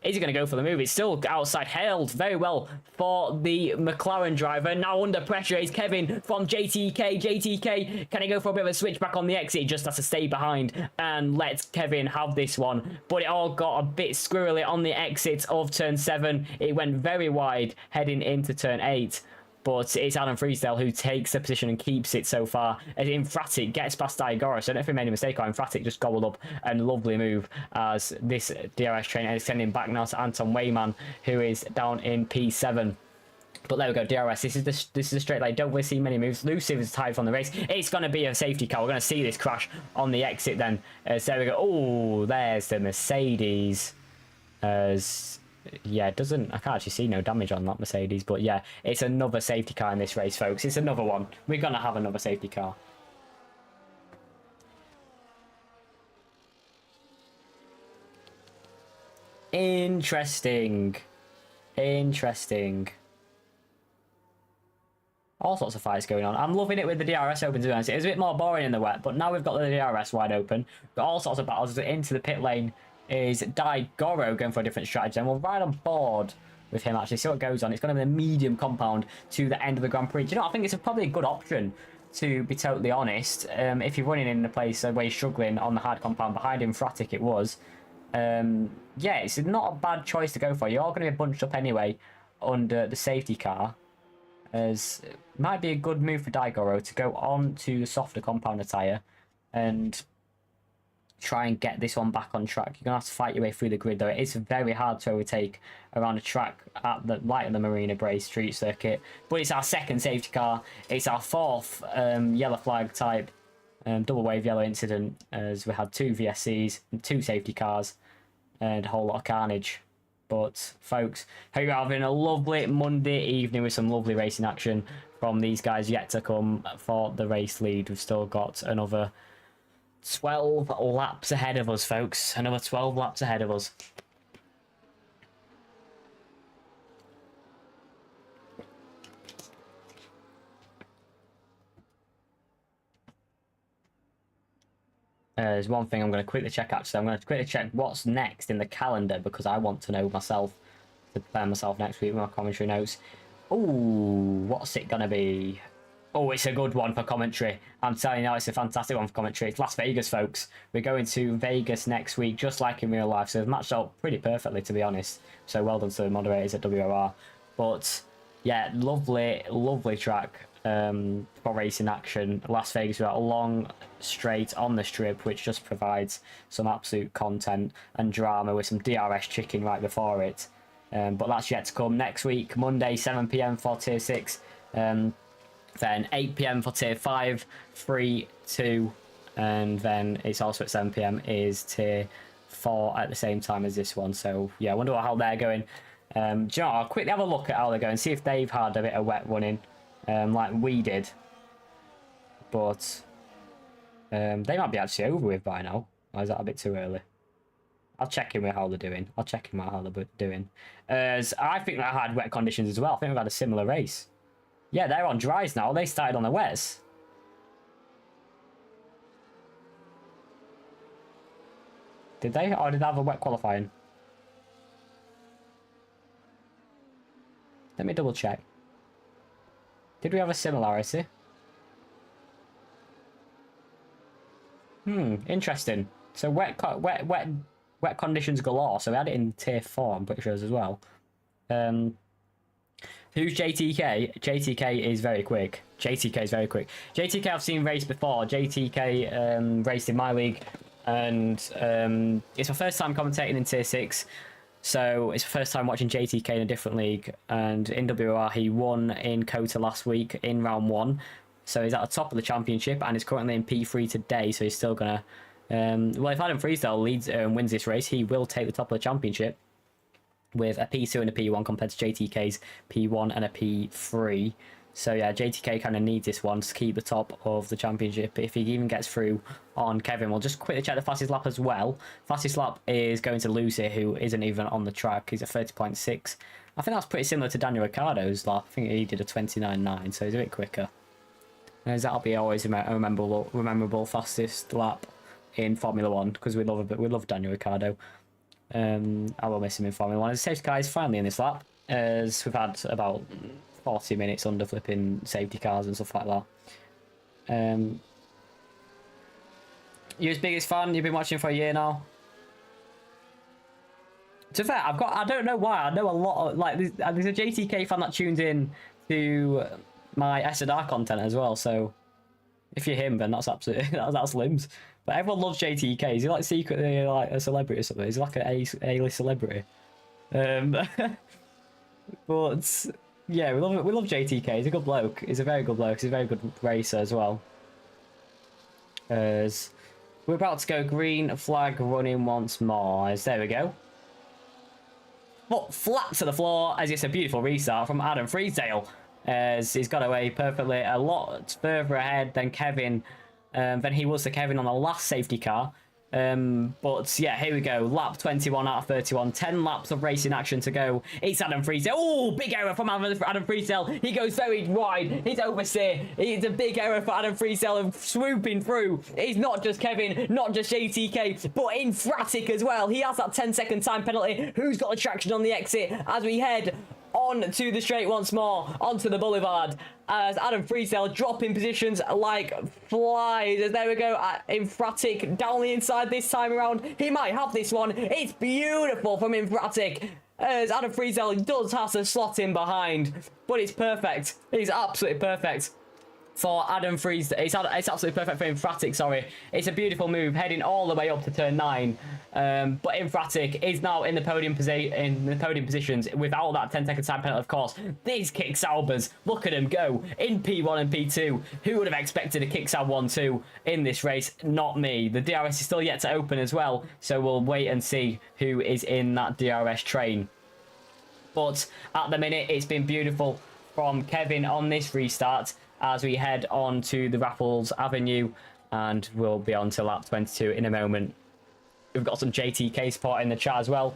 Is he going to go for the move? It's still outside, held very well for the McLaren driver. Now under pressure is Kevin from JTK. JTK, can he go for a bit of a switchback on the exit? He just has to stay behind and let Kevin have this one. But it all got a bit squirrely on the exit of turn 7. It went very wide heading into turn 8. But it's Adam Friesel who takes the position and keeps it so far. As Infratic gets past Daigoro. So I don't know if he made a mistake or Infratic just gobbled up. And lovely move as this DRS train is sending back now to Anton Wayman, who is down in P7. But there we go, DRS. This is a straight line. Don't really see many moves. Luciv is tied from the race. It's going to be a safety car. We're going to see this crash on the exit then. So there we go. Oh, there's the Mercedes. Yeah, I can't actually see no damage on that Mercedes, but yeah, it's another safety car in this race, folks. It's another one. We're going to have another safety car. Interesting. All sorts of fights going on. I'm loving it with the DRS open, to be honest. It was a bit more boring in the wet, but now we've got the DRS wide open. Got all sorts of battles into the pit lane. Is Daigoro going for a different strategy, and we'll ride on board with him actually, see what goes on. It's going to be a medium compound to the end of the Grand Prix. Do you know, I think it's probably a good option, to be totally honest. If you're running in a place where you're struggling on the hard compound, behind Infratic it was. Yeah, it's not a bad choice to go for. You're all going to be bunched up anyway under the safety car, as it might be a good move for Daigoro to go on to the softer compounder tyre and try and get this one back on track. You're going to have to fight your way through the grid, though. It is very hard to overtake around a track at the light of the Marina Bay Street Circuit. But it's our second safety car. It's our fourth yellow flag type double wave yellow incident, as we had 2 VSCs and 2 safety cars and a whole lot of carnage. But folks, hope you're having a lovely Monday evening with some lovely racing action from these guys yet to come for the race lead. We've still got another 12 laps ahead of us, folks. Another 12 laps ahead of us. There's one thing I'm going to quickly check actually. I'm going to quickly check what's next in the calendar because I want to know myself to prepare myself next week with my commentary notes. Ooh, what's it going to be? Oh, it's a good one for commentary. I'm telling you now, it's a fantastic one for commentary. It's Las Vegas, folks. We're going to Vegas next week, just like in real life. So it's matched up pretty perfectly, to be honest. So well done to the moderators at WOR. But yeah, lovely, lovely track for racing action. Las Vegas, we've got a long straight on the strip, which just provides some absolute content and drama with some DRS chicken right before it. But that's yet to come next week, Monday, 7 p.m. for Tier 6. Then 8 p.m. for Tier 5, 3, 2, and then it's also at 7 p.m. is Tier 4 at the same time as this one. So, yeah, I wonder how they're going. Do you know, I'll quickly have a look at how they're going, see if they've had a bit of wet running like we did. But they might be actually over with by now. Or is that a bit too early? I'll check in with how they're doing. I'll check in with how they're doing. As I think they had wet conditions as well. I think we've had a similar race. Yeah, they're on dries now. They started on the wets. Did they? Or did they have a wet qualifying? Let me double check. Did we have a similarity? Interesting. So wet conditions galore. So we had it in Tier 4, I'm pretty sure as well. Who's JTK? JTK is very quick. JTK is very quick. JTK I've seen race before. JTK raced in my league, and it's my first time commentating in Tier 6. So it's the first time watching JTK in a different league. And in WR, he won in Kota last week in round 1. So he's at the top of the championship and is currently in P3 today. So he's still going to... well, if Adam Freestyle leads wins this race, he will take the top of the championship with a P2 and a P1 compared to JTK's P1 and a P3. So yeah, JTK kind of needs this one to keep the top of the championship. If he even gets through on Kevin, we'll just quickly check the fastest lap as well. Fastest lap is going to Lucy, who isn't even on the track. He's at 30.6. I think that's pretty similar to Daniel Ricciardo's lap. I think he did a 29.9, so he's a bit quicker. As that'll be always a memorable fastest lap in Formula 1, because we love Daniel Ricciardo. I will miss him in Formula 1. As safety car is finally in this lap, as we've had about 40 minutes under flipping safety cars and stuff like that. You're his biggest fan? You've been watching for a year now? To be fair, I don't know why, I know a lot of, like, there's a JTK fan that tunes in to my S&R content as well, so if you're him, then that's absolutely, that's limbs. But everyone loves JTK. Is he like secretly like a celebrity or something? Is he like an A-list celebrity? But yeah, we love JTK. He's a good bloke. He's a very good bloke. He's a very good racer as well. As we're about to go green flag running once more. As there we go. But flat to the floor as it's a beautiful restart from Adam Freesdale. As he's got away perfectly a lot further ahead than Kevin. Than he was to Kevin on the last safety car. But yeah, here we go. Lap 21 out of 31. 10 laps of racing action to go. It's Adam Freesdale. Oh, big error from Adam Freesdale. He goes very wide. He's oversteer. It's a big error for Adam Freesdale of swooping through. It's not just Kevin, not just JTK, but Infratic as well. He has that 10-second time penalty. Who's got the traction on the exit as we head on to the straight once more, onto the boulevard, as Adam Freesdale dropping positions like flies. As there we go, Infratic down the inside this time around. He might have this one. It's beautiful from Infratic, as Adam Freesdale does have to slot in behind, but it's perfect. It's absolutely perfect for Adam Freesdale. It's absolutely perfect for Infratic, sorry. It's a beautiful move, heading all the way up to turn 9. But Infratic is now in the podium positions without that 10-second time penalty, of course. These kick Saubers, look at them go in P1 and P2. Who would have expected a kick Saub 1-2 in this race? Not me. The DRS is still yet to open as well, so we'll wait and see who is in that DRS train. But at the minute, it's been beautiful from Kevin on this restart as we head on to the Raffles Avenue and we'll be on to lap 22 in a moment. We've got some JTK support in the chat as well,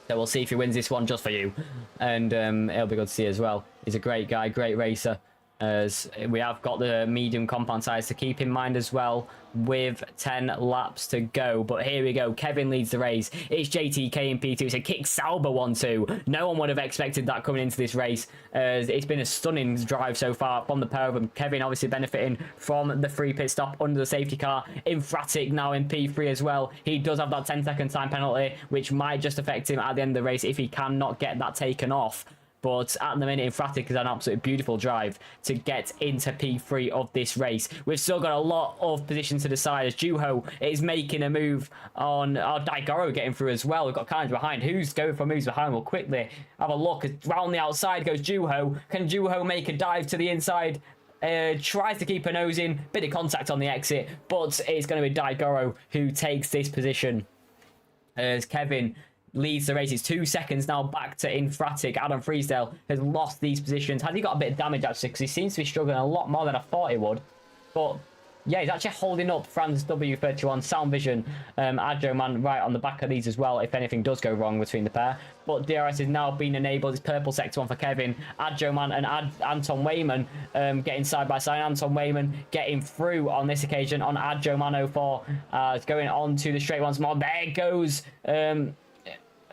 so we'll see if he wins this one just for you, and it'll be good to see as well. He's a great guy, great racer, as we have got the medium compound size to keep in mind as well, with 10 laps to go. But here we go, Kevin leads the race. It's JTK in P2. It's a kick Sauber 1-2. No one would have expected that coming into this race, as it's been a stunning drive so far from the pair of them. Kevin obviously benefiting from the free pit stop under the safety car. Infratic now in P3 as well. He does have that 10-second time penalty, which might just affect him at the end of the race if he cannot get that taken off. But at the minute, Infratic is an absolutely beautiful drive to get into P3 of this race. We've still got a lot of positions to decide, as Juho is making a move on Daigoro getting through as well. We've got Carnage behind. Who's going for moves behind? We'll quickly have a look. Round the outside goes Juho. Can Juho make a dive to the inside? Tries to keep a nose in. Bit of contact on the exit, but it's going to be Daigoro who takes this position, as Kevin leads the race. It's 2 seconds now back to Infratic. Adam Freesdale has lost these positions. Has he got a bit of damage actually, because he seems to be struggling a lot more than I thought he would. But yeah, he's actually holding up Franz W31, Sound Vision, Adjo Man right on the back of these as well, if anything does go wrong between the pair. But DRS is now being enabled. It's purple sector 1 for Kevin. Adjo Man and Anton Wayman getting side by side. Anton Wayman getting through on this occasion on Adjo Man 04. It's going on to the straight once more. There goes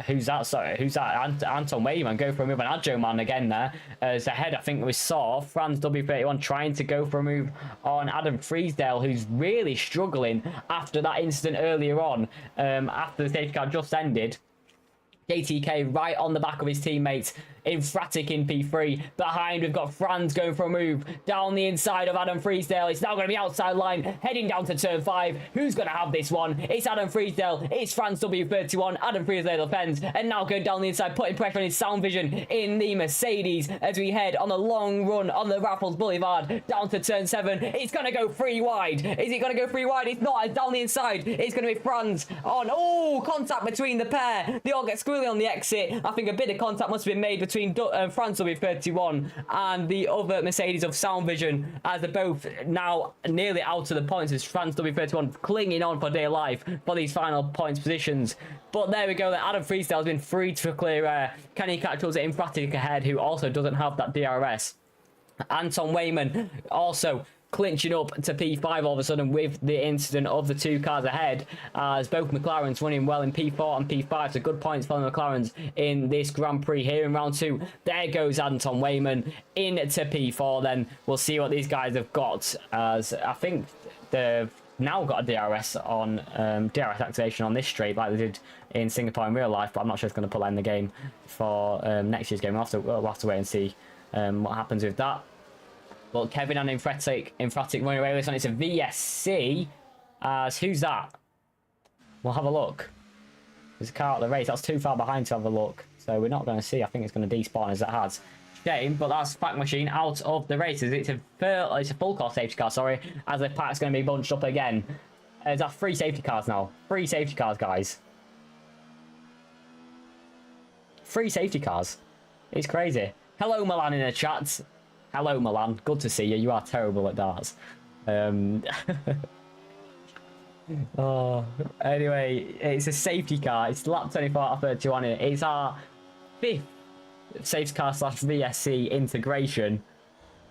who's that? Sorry, who's that? Anton Wayman go for a move on Adjo Man again there. As ahead, I think we saw Franz W31 trying to go for a move on Adam Freesdale, who's really struggling after that incident earlier on, after the safety car just ended. JTK right on the back of his teammates. Infratic in P3. Behind, we've got Franz going for a move down the inside of Adam Freesdale. It's now going to be outside line, heading down to turn 5. Who's going to have this one? It's Adam Freesdale. It's Franz W31. Adam Freesdale defends, and now going down the inside, putting pressure on his Sound Vision in the Mercedes as we head on a long run on the Raffles Boulevard down to turn 7. It's going to go 3 wide. Is it going to go 3 wide? It's not. It's down the inside. It's going to be Franz on. Oh, contact between the pair. They all get squirrely on the exit. I think a bit of contact must have been made between Franz W31 and the other Mercedes of Sound Vision, as they're both now nearly out of the points, as Franz W31 clinging on for dear life for these final points positions. But there we go, Adam Freestyle has been freed for clear air. Can he catch us in Infratic ahead, who also doesn't have that DRS? Anton Wayman also clinching up to P5 all of a sudden with the incident of the 2 cars ahead, as both McLarens running well in P4 and P5, so good points for the McLarens in this Grand Prix here in round 2. There goes Anton Wayman into P4 then. We'll see what these guys have got, as I think they've now got a DRS on DRS activation on this straight like they did in Singapore in real life, but I'm not sure it's going to put that in the game for next year's game. We'll have to wait and see what happens with that. Well, Kevin and Infratic running away with this one. It's a VSC. Who's that? We'll have a look. There's a car at the race. That's too far behind to have a look, so we're not going to see. I think it's going to despawn as it has. Shame, but that's Pack Machine out of the races. It's a full car safety car, sorry, as the pack's going to be bunched up again. There's 3 safety cars now. 3 safety cars, guys. 3 safety cars. It's crazy. Hello, Milan in the chat. Hello, Milan. Good to see you. You are terrible at darts. Oh, anyway, it's a safety car. It's lap 24 out of 31. It's our 5th safety car / VSC integration,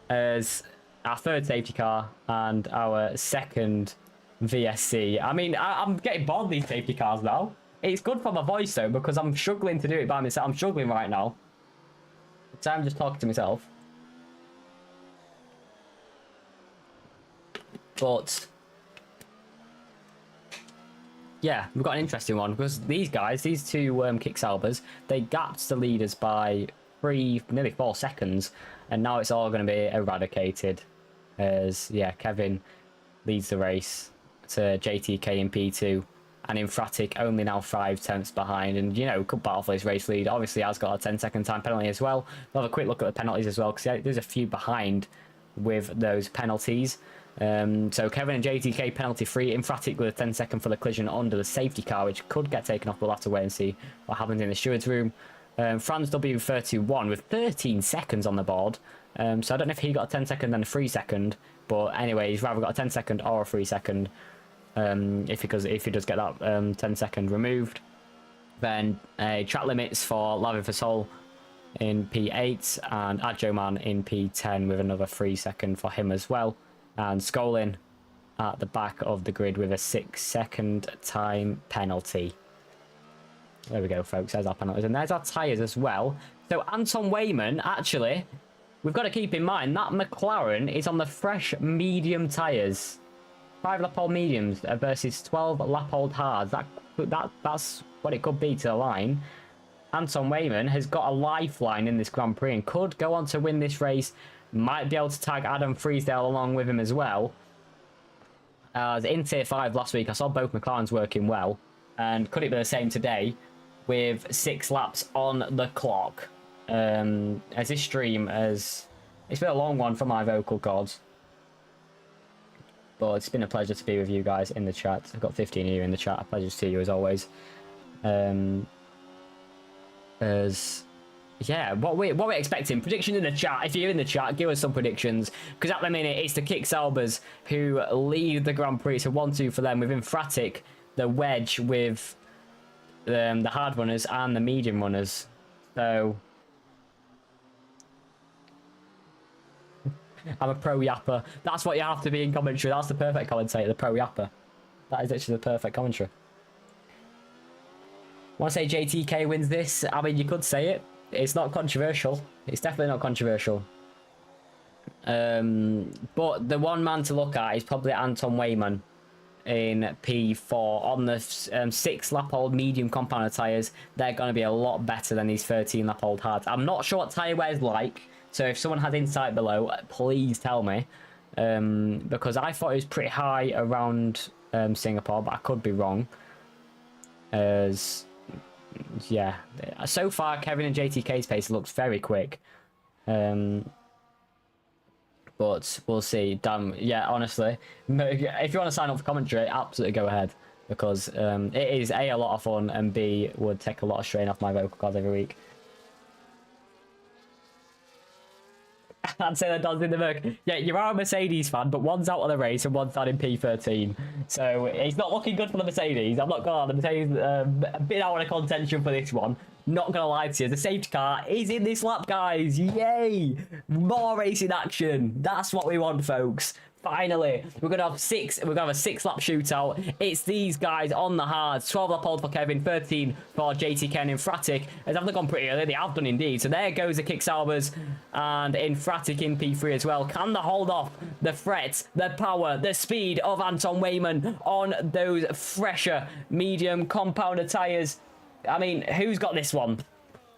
as our 3rd safety car and our 2nd VSC. I mean, I'm getting bored of these safety cars now. It's good for my voice though, because I'm struggling to do it by myself. I'm struggling right now, so I'm just talking to myself. But yeah, we've got an interesting one, because these guys, these 2 kick Saubers, they gapped the leaders by nearly 4 seconds, and now it's all going to be eradicated, as yeah, Kevin leads the race to JTK in P2, and Infratic only now 5 tenths behind, and you know, could battle for his race lead. Obviously has got a 10-second time penalty as well. We'll have a quick look at the penalties as well, because there's a few behind with those penalties. So Kevin and JTK penalty free. Infratic with a 10-second for the collision under the safety car, which could get taken off. We'll have to wait and see what happens in the steward's room. Franz W31 with 13 seconds on the board. So I don't know if he got a 10-second and a 3-second, But anyway, he's rather got a 10 second or a 3 second. If he does get that 10 second removed, then track limits for Lavin for Sol in P8 and Adjoman in P10 with another 3 second for him as well, and Skolin at the back of the grid with a 6 second time penalty. There we go, folks. There's our penalties, and there's our tyres as well. So Anton Weyman, actually, we've got to keep in mind that McLaren is on the fresh medium tyres. 5 lap-old mediums versus 12 lap-old hards. That's what it could be to the line. Anton Weyman has got a lifeline in this Grand Prix and could go on to win this race. Might be able to tag Adam Freesdale along with him as well. As in Tier 5 last week, I saw both McLarens working well. And could it be the same today with 6 laps on the clock? As this stream has... It's been a long one for my vocal cords. But it's been a pleasure to be with you guys in the chat. I've got 15 of you in the chat. A pleasure to see you as always. Yeah, what we're expecting. Predictions in the chat. If you're in the chat, give us some predictions. Because at the minute, it's the Kick Saubers who lead the Grand Prix. So 1-2 for them with Infratic, the wedge with the hard runners and the medium runners. So... I'm a pro yapper. That's what you have to be in commentary. That's the perfect commentator, the pro yapper. That is actually the perfect commentary. Want to say JTK wins this? I mean, you could say it. It's not controversial. It's definitely not controversial. But the one man to look at is probably Anton Weyman in P4 on the 6 lap old medium compounder tyres. They're going to be a lot better than these 13 lap old hards. I'm not sure what tyre wear's like. So if someone has insight below, please tell me. Because I thought it was pretty high around Singapore, but I could be wrong. As yeah, so far Kevin and JTK's pace looks very quick. But we'll see. Damn, yeah, honestly, if you want to sign up for commentary, absolutely go ahead. Because it is A, a lot of fun, and B, would take a lot of strain off my vocal cords every week. I'd say that Don's in the murk. Yeah, you are a Mercedes fan, but one's out of the race and one's down in P13. So it's not looking good for the Mercedes. I'm not gonna lie, the Mercedes a bit out of contention for this one. Not gonna lie to you, the safety car is in this lap, guys. Yay! More racing action. That's what we want, folks. Finally, we're gonna have a 6-lap shootout. It's these guys on the hards. 12 lap hold for Kevin, 13 for JTK and Infratic. As have they gone pretty early? They have done indeed. So there goes the Kick Saubers and Infratic in P3 as well. Can they hold off the threat, the power, the speed of Anton Weyman on those fresher medium compounder tyres? I mean, who's got this one?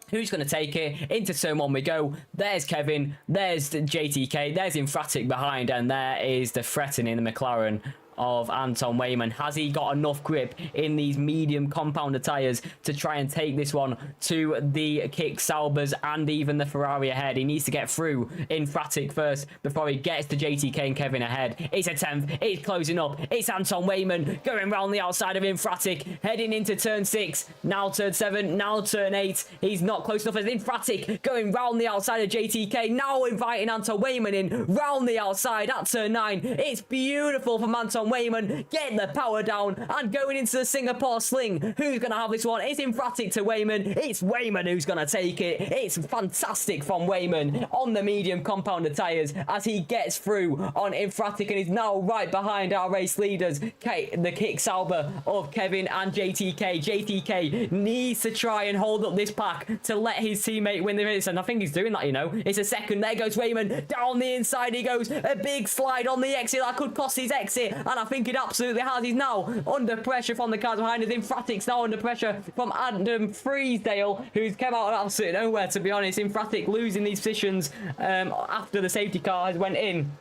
Who's going to take it? Into turn 1 we go. There's Kevin. There's the JTK. There's Infratic behind. And there is the threatening the McLaren of Anton Weyman. Has he got enough grip in these medium compounder tyres to try and take this one to the Kick Saubers and even the Ferrari ahead? He needs to get through Infratic first before he gets to JTK and Kevin ahead. It's a 10th. It's closing up. It's Anton Weyman going round the outside of Infratic, heading into turn 6. Now turn 7. Now turn 8. He's not close enough as Infratic going round the outside of JTK. Now inviting Anton Weyman in round the outside at turn 9. It's beautiful from Anton Weyman getting the power down and going into the Singapore sling. Who's going to have this one? It's Infratic to Weyman. It's Weyman who's going to take it. It's fantastic from Weyman on the medium compounder tyres as he gets through on Infratic and is now right behind our race leaders, the Kick Sauber of Kevin and JTK. JTK needs to try and hold up this pack to let his teammate win the race, and I think he's doing that, you know. It's a second. There goes Weyman. Down the inside he goes. A big slide on the exit that could cost his exit, and I think it absolutely has. He's now under pressure from the cars behind us. Infratic's now under pressure from Adam Freesdale, who's come out of absolutely nowhere, to be honest. Infratic losing these positions after the safety car has went in.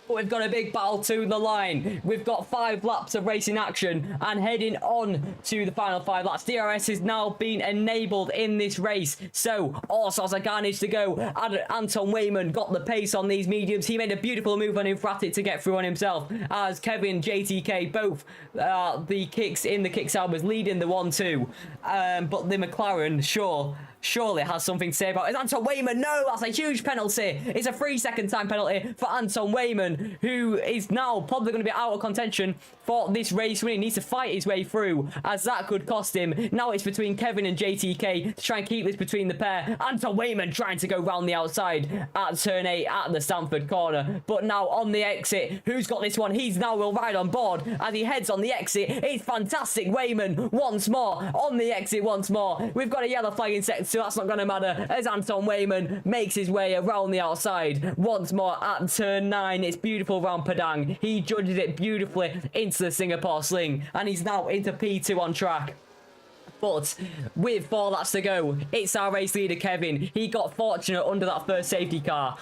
But we've got a big battle to the line. We've got 5 laps of racing action and heading on to the final 5 laps. DRS has now been enabled in this race. So, all sorts of carnage to go. Anton Weyman got the pace on these mediums. He made a beautiful move on Infratic to get through on himself. As Kevin, JTK, both the kicks in the Kick Saubers leading the 1-2. But the McLaren, sure surely has something to say about it. Anton Weyman, no, that's a huge penalty. It's a 3-second time penalty for Anton Weyman, who is now probably going to be out of contention for this race when he needs to fight his way through, as that could cost him. Now it's between Kevin and JTK to try and keep this between the pair. Anton Weyman trying to go round the outside at turn 8 at the Stamford corner, but now on the exit, who's got this one? He's now will ride on board as he heads on the exit. It's fantastic Weyman once more on the exit once more. We've got a yellow flag in sector 2, that's not going to matter, as Anton Weyman makes his way around the outside once more at turn 9. It's beautiful round Padang. He judges it beautifully into the Singapore sling, and he's now into P2 on track. But with 4 laps to go, it's our race leader Kevin. He got fortunate under that first safety car,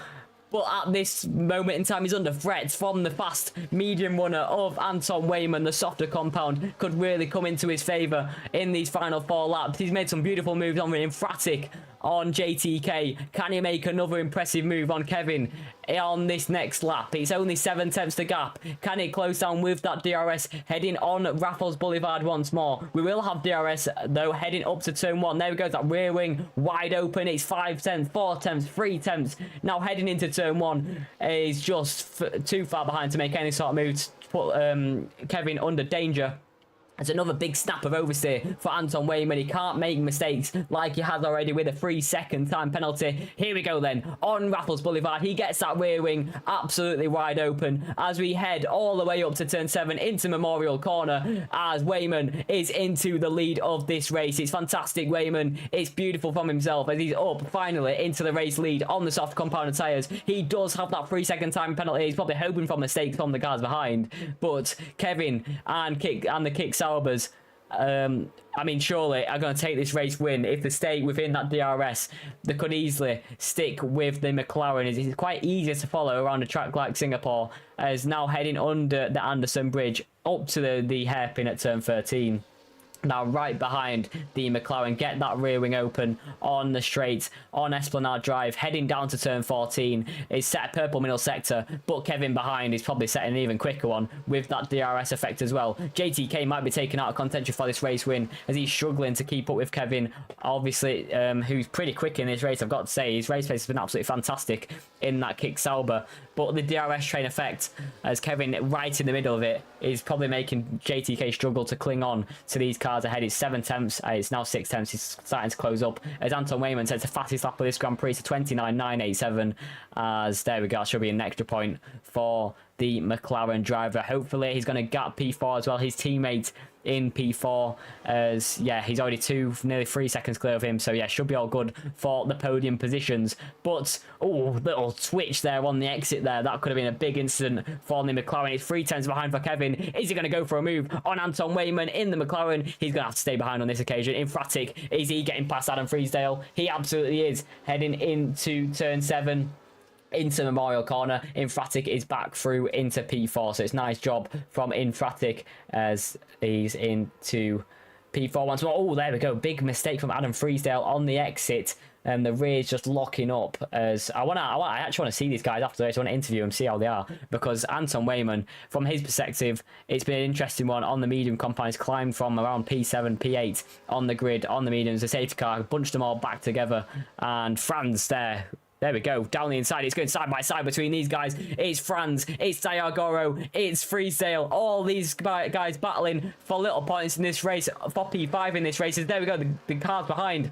but at this moment in time, he's under threat from the fast medium runner of Anton Weyman. The softer compound could really come into his favour in these final 4 laps. He's made some beautiful moves on Emphatic on JTK. Can he make another impressive move on Kevin on this next lap? It's only 7 tenths to gap. Can he close down with that DRS heading on Raffles Boulevard once more? We will have DRS though heading up to turn 1. There we go, that rear wing wide open. It's 5 tenths, 4 tenths, 3 tenths. Now heading into turn 1 is just too far behind to make any sort of move to put Kevin under danger. It's another big snap of oversteer for Anton Weyman. He can't make mistakes like he has already with a 3-second time penalty. Here we go then, on Raffles Boulevard. He gets that rear wing absolutely wide open as we head all the way up to turn 7 into Memorial Corner, as Weyman is into the lead of this race. It's fantastic, Weyman. It's beautiful from himself as he's up finally into the race lead on the soft compounded tyres. He does have that 3-second time penalty. He's probably hoping for mistakes from the cars behind, but Kevin and the Kick Saubers, I mean, surely are going to take this race win. If they stay within that DRS, they could easily stick with the McLaren. It's quite easy to follow around a track like Singapore, as now heading under the Anderson Bridge up to the hairpin at turn 13. Now right behind the McLaren, get that rear wing open on the straight on Esplanade Drive, heading down to turn 14. Is set a purple middle sector, but Kevin behind is probably setting an even quicker one with that DRS effect as well. JTK might be taken out of contention for this race win as he's struggling to keep up with Kevin, obviously, who's pretty quick in this race. I've got to say, his race pace has been absolutely fantastic in that Kick Sauber, but the DRS train effect, as Kevin right in the middle of it, is probably making JTK struggle to cling on to these cars ahead. It's 7 tenths, it's now 6 tenths. He's starting to close up as Anton Weyman sets the fastest lap of this Grand Prix to 29.987, as there we go, should be an extra point for the McLaren driver. Hopefully he's going to gap P4 as well, his teammate in P4, as yeah, he's already nearly 3 seconds clear of him, so yeah, should be all good for the podium positions. But oh, little twitch there on the exit there, that could have been a big incident for the McLaren. It's 3 tenths behind for Kevin. Is he going to go for a move on Anton Weyman in the McLaren? He's going to have to stay behind on this occasion. Emphatic, is he getting past Adam Freesdale? He absolutely is, heading into turn 7 into Memorial Corner. Emphatic is back through into P4, so it's nice job from Emphatic as he's into P4 once more. Oh, there we go, big mistake from Adam Freesdale on the exit, and the rear's just locking up. As I actually want to see these guys after this. I want to interview them, see how they are, because Anton Weyman, from his perspective, it's been an interesting one on the medium compound. He's climbed from around P7, P8 on the grid on the mediums. The safety car bunched them all back together, and Franz there we go, down the inside. It's going side by side between these guys. It's Franz, it's Diagoro, it's Freesdale. All these guys battling for little points in this race, for P5 in this race. There we go, the cars behind.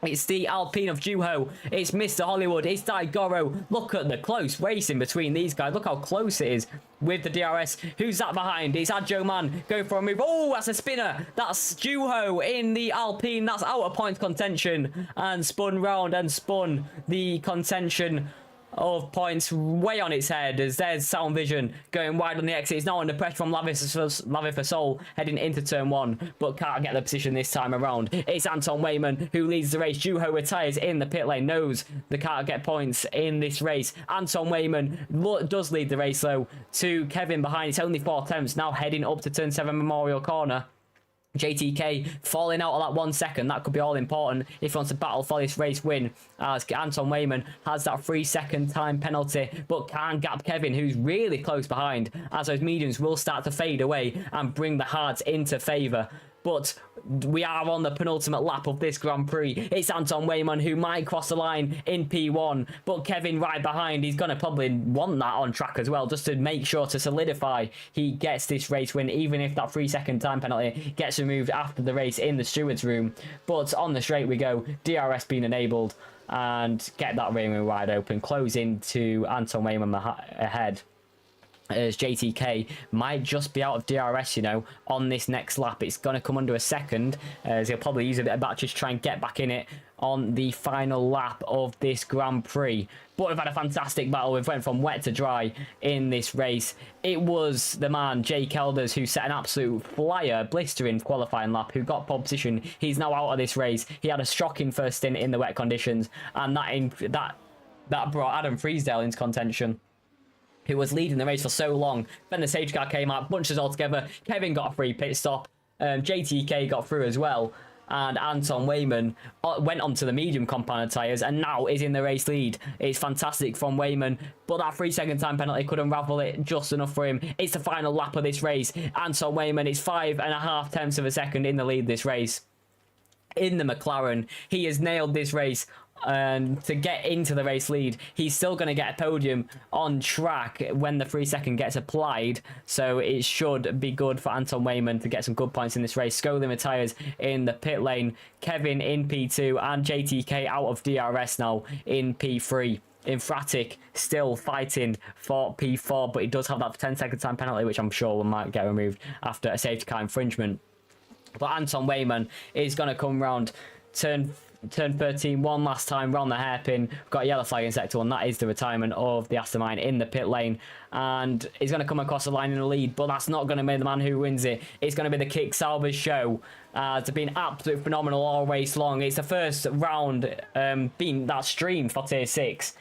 It's the Alpine of Juho. It's Mr. Hollywood. It's Daigoro. Look at the close racing between these guys. Look how close it is with the DRS. Who's that behind? It's Adjo Man going for a move. Oh, that's a spinner. That's Juho in the Alpine. That's out of points contention. And spun round and spun the contention of points way on its head, as there's Sound Vision going wide on the exit. He's now under pressure from Lavi for Soul heading into turn 1, but can't get the position this time around. It's Anton Weyman who leads the race. Juho retires in the pit lane, knows they can't get points in this race. Anton Weyman does lead the race though to Kevin behind. It's only 4 tenths now heading up to turn 7 Memorial Corner. JTK falling out of that 1 second, that could be all important if he wants to battle for this race win, as Anton Weyman has that 3-second time penalty, but can't gap Kevin, who's really close behind, as those mediums will start to fade away and bring the hards into favour. but we are on the penultimate lap of this Grand Prix. It's Anton Weyman who might cross the line in P1, but Kevin right behind. He's going to probably want that on track as well, just to make sure to solidify he gets this race win, even if that 3-second time penalty gets removed after the race in the stewards room. But on the straight we go, DRS being enabled, and get that railing wide open, close into Anton Weyman ahead, as JTK might just be out of DRS, you know, on this next lap. It's going to come under a second, as he'll probably use a bit of batteries to try and get back in it on the final lap of this Grand Prix. But we've had a fantastic battle. We've went from wet to dry in this race. It was the man, Jake Elders, who set an absolute flyer, blistering qualifying lap, who got pole position. He's now out of this race. He had a shocking first stint in the wet conditions, and that brought Adam Freesdale into contention, who was leading the race for so long. Then the safety car came out, bunched us all together. Kevin got a free pit stop. JTK got through as well. And Anton Weyman went onto the medium compound tyres and now is in the race lead. It's fantastic from Weyman, but that 3-second time penalty could unravel it just enough for him. It's the final lap of this race. Anton Weyman is 5.5 tenths of a second in the lead this race. In the McLaren, he has nailed this race. And to get into the race lead, he's still going to get a podium on track when the 3-second gets applied, so it should be good for Anton Weyman to get some good points in this race. Scoling the tyres in the pit lane, Kevin in P2 and JTK out of DRS now in P3. Infratic still fighting for P4, but he does have that 10-second time penalty, which I'm sure might get removed after a safety car infringement. But Anton Weyman is going to come round turn 13 one last time round the hairpin. Got a yellow flag in sector 1. That is the retirement of the Aston Martin in the pit lane, and he's going to come across the line in the lead, but that's not going to be the man who wins it. It's going to be the Kick Salvers show. It's been absolutely phenomenal all race long. It's the first round being that stream for tier 6,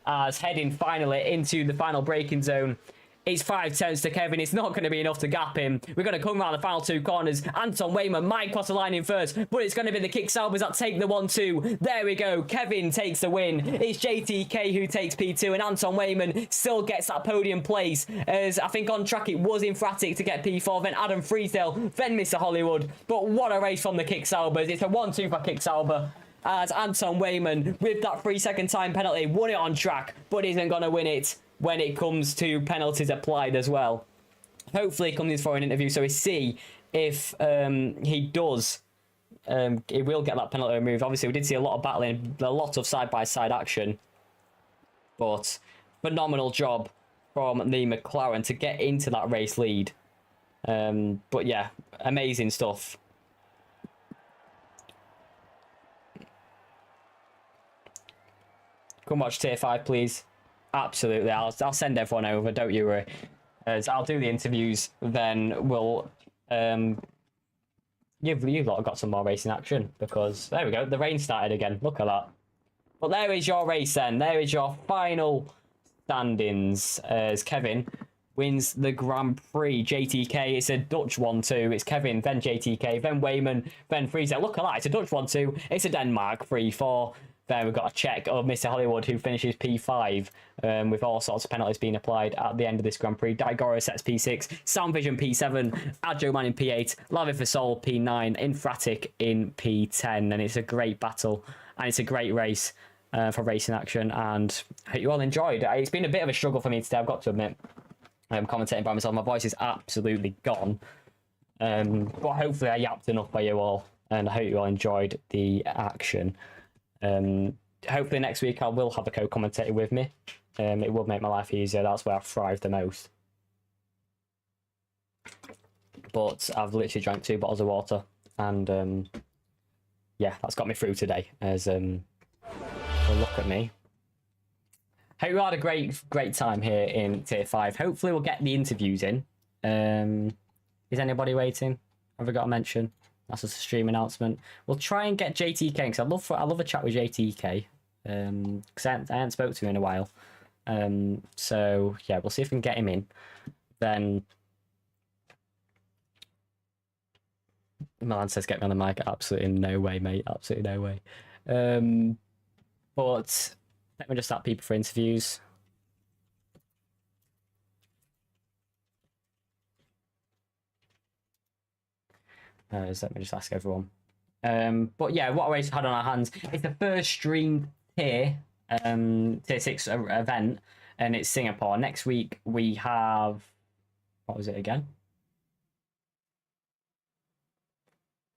as heading finally into the final braking zone. It's 5 tenths to Kevin. It's not going to be enough to gap him. We're going to come around the final 2 corners. Anton Weyman might cross the line in first, but it's going to be the Kick Salvers that take the 1-2. There we go. Kevin takes the win. It's JTK who takes P2, and Anton Weyman still gets that podium place, as I think on track it was Infratic to get P4, then Adam Freesdale, then Mr. Hollywood. But what a race from the Kick Salvers. It's a 1-2 for Kick Salver, as Anton Weyman, with that 3-second time penalty, won it on track, but isn't going to win it when it comes to penalties applied as well. Hopefully he comes in for an interview so we see if he does. He will get that penalty removed. Obviously we did see a lot of battling, a lot of side-by-side action, but phenomenal job from the McLaren to get into that race lead. But yeah, amazing stuff. Come watch tier 5 please. Absolutely, I'll send everyone over, don't you worry. As I'll do the interviews, then we'll you've lot have got some more racing action, because there we go, the rain started again. Look at that. But there is your race then. There is your final standings, as Kevin wins the Grand Prix. JTK, it's a Dutch 1-2. It's Kevin, then JTK, then Weyman, then Freezer. Look at that, it's a Dutch 1-2. It's a Denmark 3-4. Then we've got a check of Mr. Hollywood, who finishes P5, with all sorts of penalties being applied at the end of this Grand Prix. Digoro sets P6, Soundvision P7, Adjo Man in P8, Lava for Soul P9, Infratic in P10. And it's a great battle, and it's a great race for racing action, and I hope you all enjoyed. It's been a bit of a struggle for me today, I've got to admit. I'm commentating by myself, my voice is absolutely gone. But hopefully I yapped enough for you all, and I hope you all enjoyed the action. Hopefully next week I will have a co-commentator with me. It will make my life easier. That's where I thrive the most. But I've literally drank 2 bottles of water, and yeah, that's got me through today. As well, look at me. Hope you had a great time here in tier 5. Hopefully we'll get the interviews in. Is anybody waiting? Have I got a mention? That's just a stream announcement. We'll try and get JTK, because I love a chat with JTK. Because I haven't spoke to him in a while. So yeah, we'll see if we can get him in. Then Milan says get me on the mic. Absolutely no way, mate. Absolutely no way. But let me just start people for interviews. So let me just ask everyone. But yeah, what race we had on our hands? It's the first streamed tier 6 event, and it's Singapore. Next week we have, what was it again?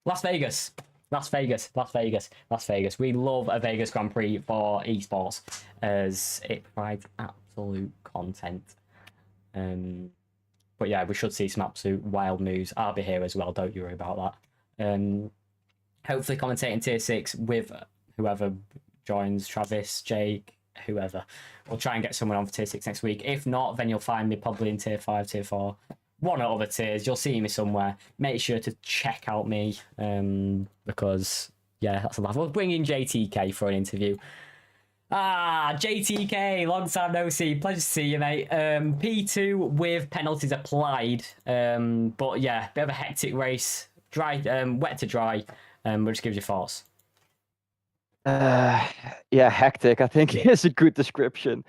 Las Vegas. Las Vegas, Las Vegas, Las Vegas. We love a Vegas Grand Prix for esports as it provides absolute content. But yeah, we should see some absolute wild news. I'll be here as well, don't you worry about that. Hopefully commentating tier 6 with whoever joins, Travis, Jake, whoever. We'll try and get someone on for tier 6 next week. If not, then you'll find me probably in tier 5, tier 4. One or other tiers, you'll see me somewhere. Make sure to check out me, because yeah, that's a laugh. We'll bring in JTK for an interview. JTK, long time no see. Pleasure to see you, mate. P2 with penalties applied. But yeah, bit of a hectic race. Dry, wet to dry. We'll just give you thoughts. Yeah, hectic, I think is a good description.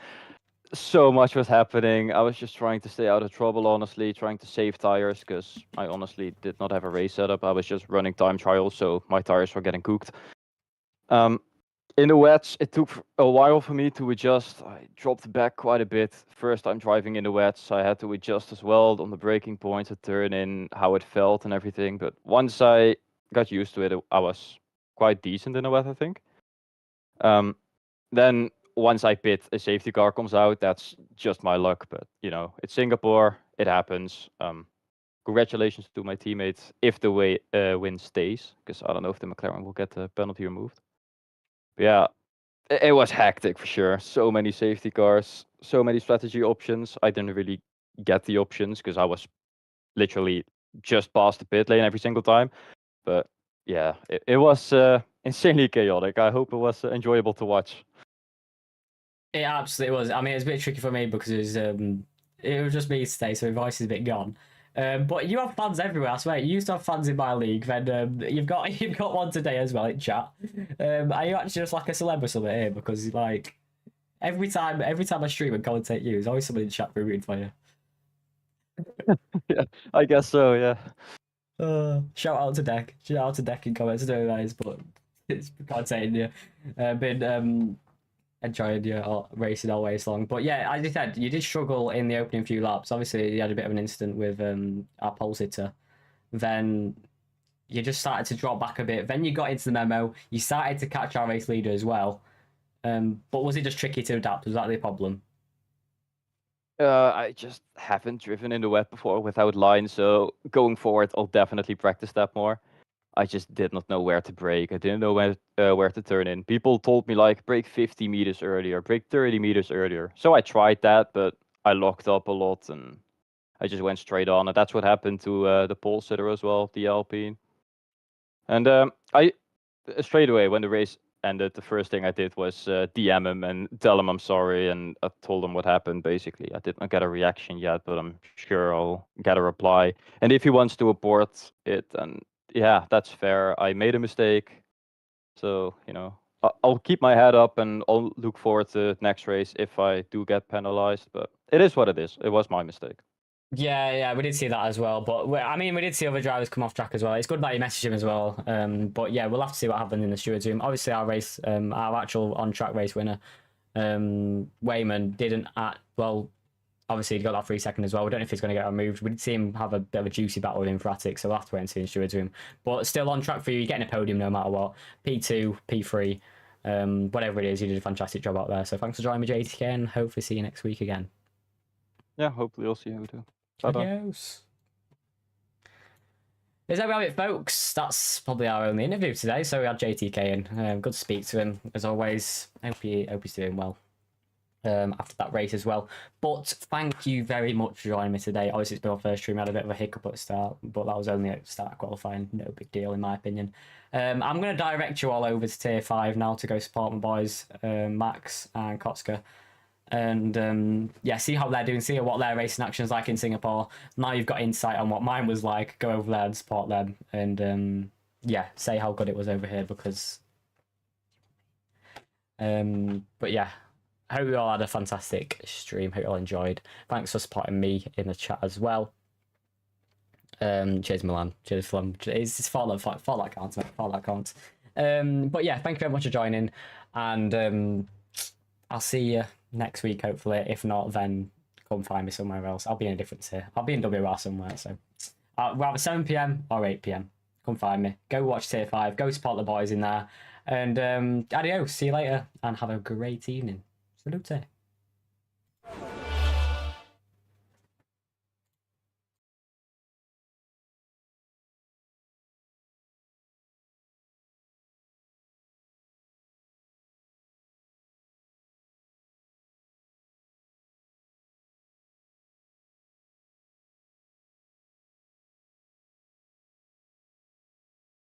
So much was happening. I was just trying to stay out of trouble, honestly, trying to save tires, because I honestly did not have a race setup. I was just running time trials, so my tires were getting cooked. In the wets, it took a while for me to adjust. I dropped back quite a bit. First time driving in the wets, I had to adjust as well on the braking points, the turn in, how it felt and everything. But once I got used to it, I was quite decent in the wet, I think. Then once I pit, a safety car comes out. That's just my luck, but you know, it's Singapore. It happens. Congratulations to my teammates if the win stays, because I don't know if the McLaren will get the penalty removed. But yeah, it was hectic for sure. So many safety cars, so many strategy options. I didn't really get the options because I was literally just past the pit lane every single time. But yeah, it was insanely chaotic. I hope it was enjoyable to watch. It absolutely was. I mean, it's a bit tricky for me because it was just me today, so my voice is a bit gone. But you have fans everywhere. I swear, you used to have fans in my league. Then you've got one today as well in chat. Are you actually just like a celeb or something here? Because like every time I stream and commentate you, there's always somebody in chat rooting for you. Yeah, I guess so. Yeah. Shout out to Deck. Shout out to Deck in comments. I don't know guys, but it's commentating you. Been enjoying your racing all race long. But yeah, as you said, you did struggle in the opening few laps. Obviously, you had a bit of an incident with our pole sitter. Then you just started to drop back a bit. Then you got into the memo. You started to catch our race leader as well. But was it just tricky to adapt? Was that the problem? I just haven't driven in the wet before without line, so going forward, I'll definitely practice that more. I just did not know where to brake. I didn't know where to turn in. People told me like brake 50 meters earlier, brake 30 meters earlier. So I tried that, but I locked up a lot and I just went straight on. And that's what happened to the pole sitter as well, the Alpine. And I straight away when the race ended, the first thing I did was DM him and tell him I'm sorry, and I told him what happened. Basically, I did not get a reaction yet, but I'm sure I'll get a reply. And if he wants to abort it, then yeah, that's fair. I made a mistake, so you know, I'll keep my head up and I'll look forward to the next race if I do get penalized. But it is what it is. It was my mistake. Yeah, we did see that as well. But I mean, we did see other drivers come off track as well. It's good that you messaged him as well. But yeah, we'll have to see what happened in the stewards room. Obviously, our race, our actual on-track race winner, Wayman, didn't well. Obviously, he got that 3 second as well. We don't know if he's going to get removed. We did see him have a bit of a juicy battle with Infratic, so we'll have to wait and see in the stewards room. But still on track for you. You're getting a podium no matter what. P2, P3, whatever it is, you did a fantastic job out there. So thanks for joining me, JTK, and hopefully see you next week again. Yeah, hopefully I'll see you too. Adios. Is that about it, folks? That's probably our only interview today. So we had JTK in. Good to speak to him as always. Hope he's doing well. After that race as well. But thank you very much for joining me today. Obviously, it's been our first stream. We had a bit of a hiccup at the start, but that was only at the start of qualifying. No big deal, in my opinion. I'm going to direct you all over to Tier 5 now to go support my boys, Max and Kotska. And yeah, see how they're doing, see what their racing action's like in Singapore. Now you've got insight on what mine was like. Go over there and support them. And yeah, say how good it was over here because... but yeah, I hope you all had a fantastic stream. Hope you all enjoyed. Thanks for supporting me in the chat as well. Cheers Milan, cheers Flum. It's fall that counts, mate. Fall that counts. But yeah, thank you very much for joining, and I'll see you next week hopefully. If not, then come find me somewhere else. I'll be in a different tier. I'll be in WOR somewhere. So we're either 7 PM or 8 PM. Come find me. Go watch tier 5. Go support the boys in there. And adios. See you later, and have a great evening. Salute.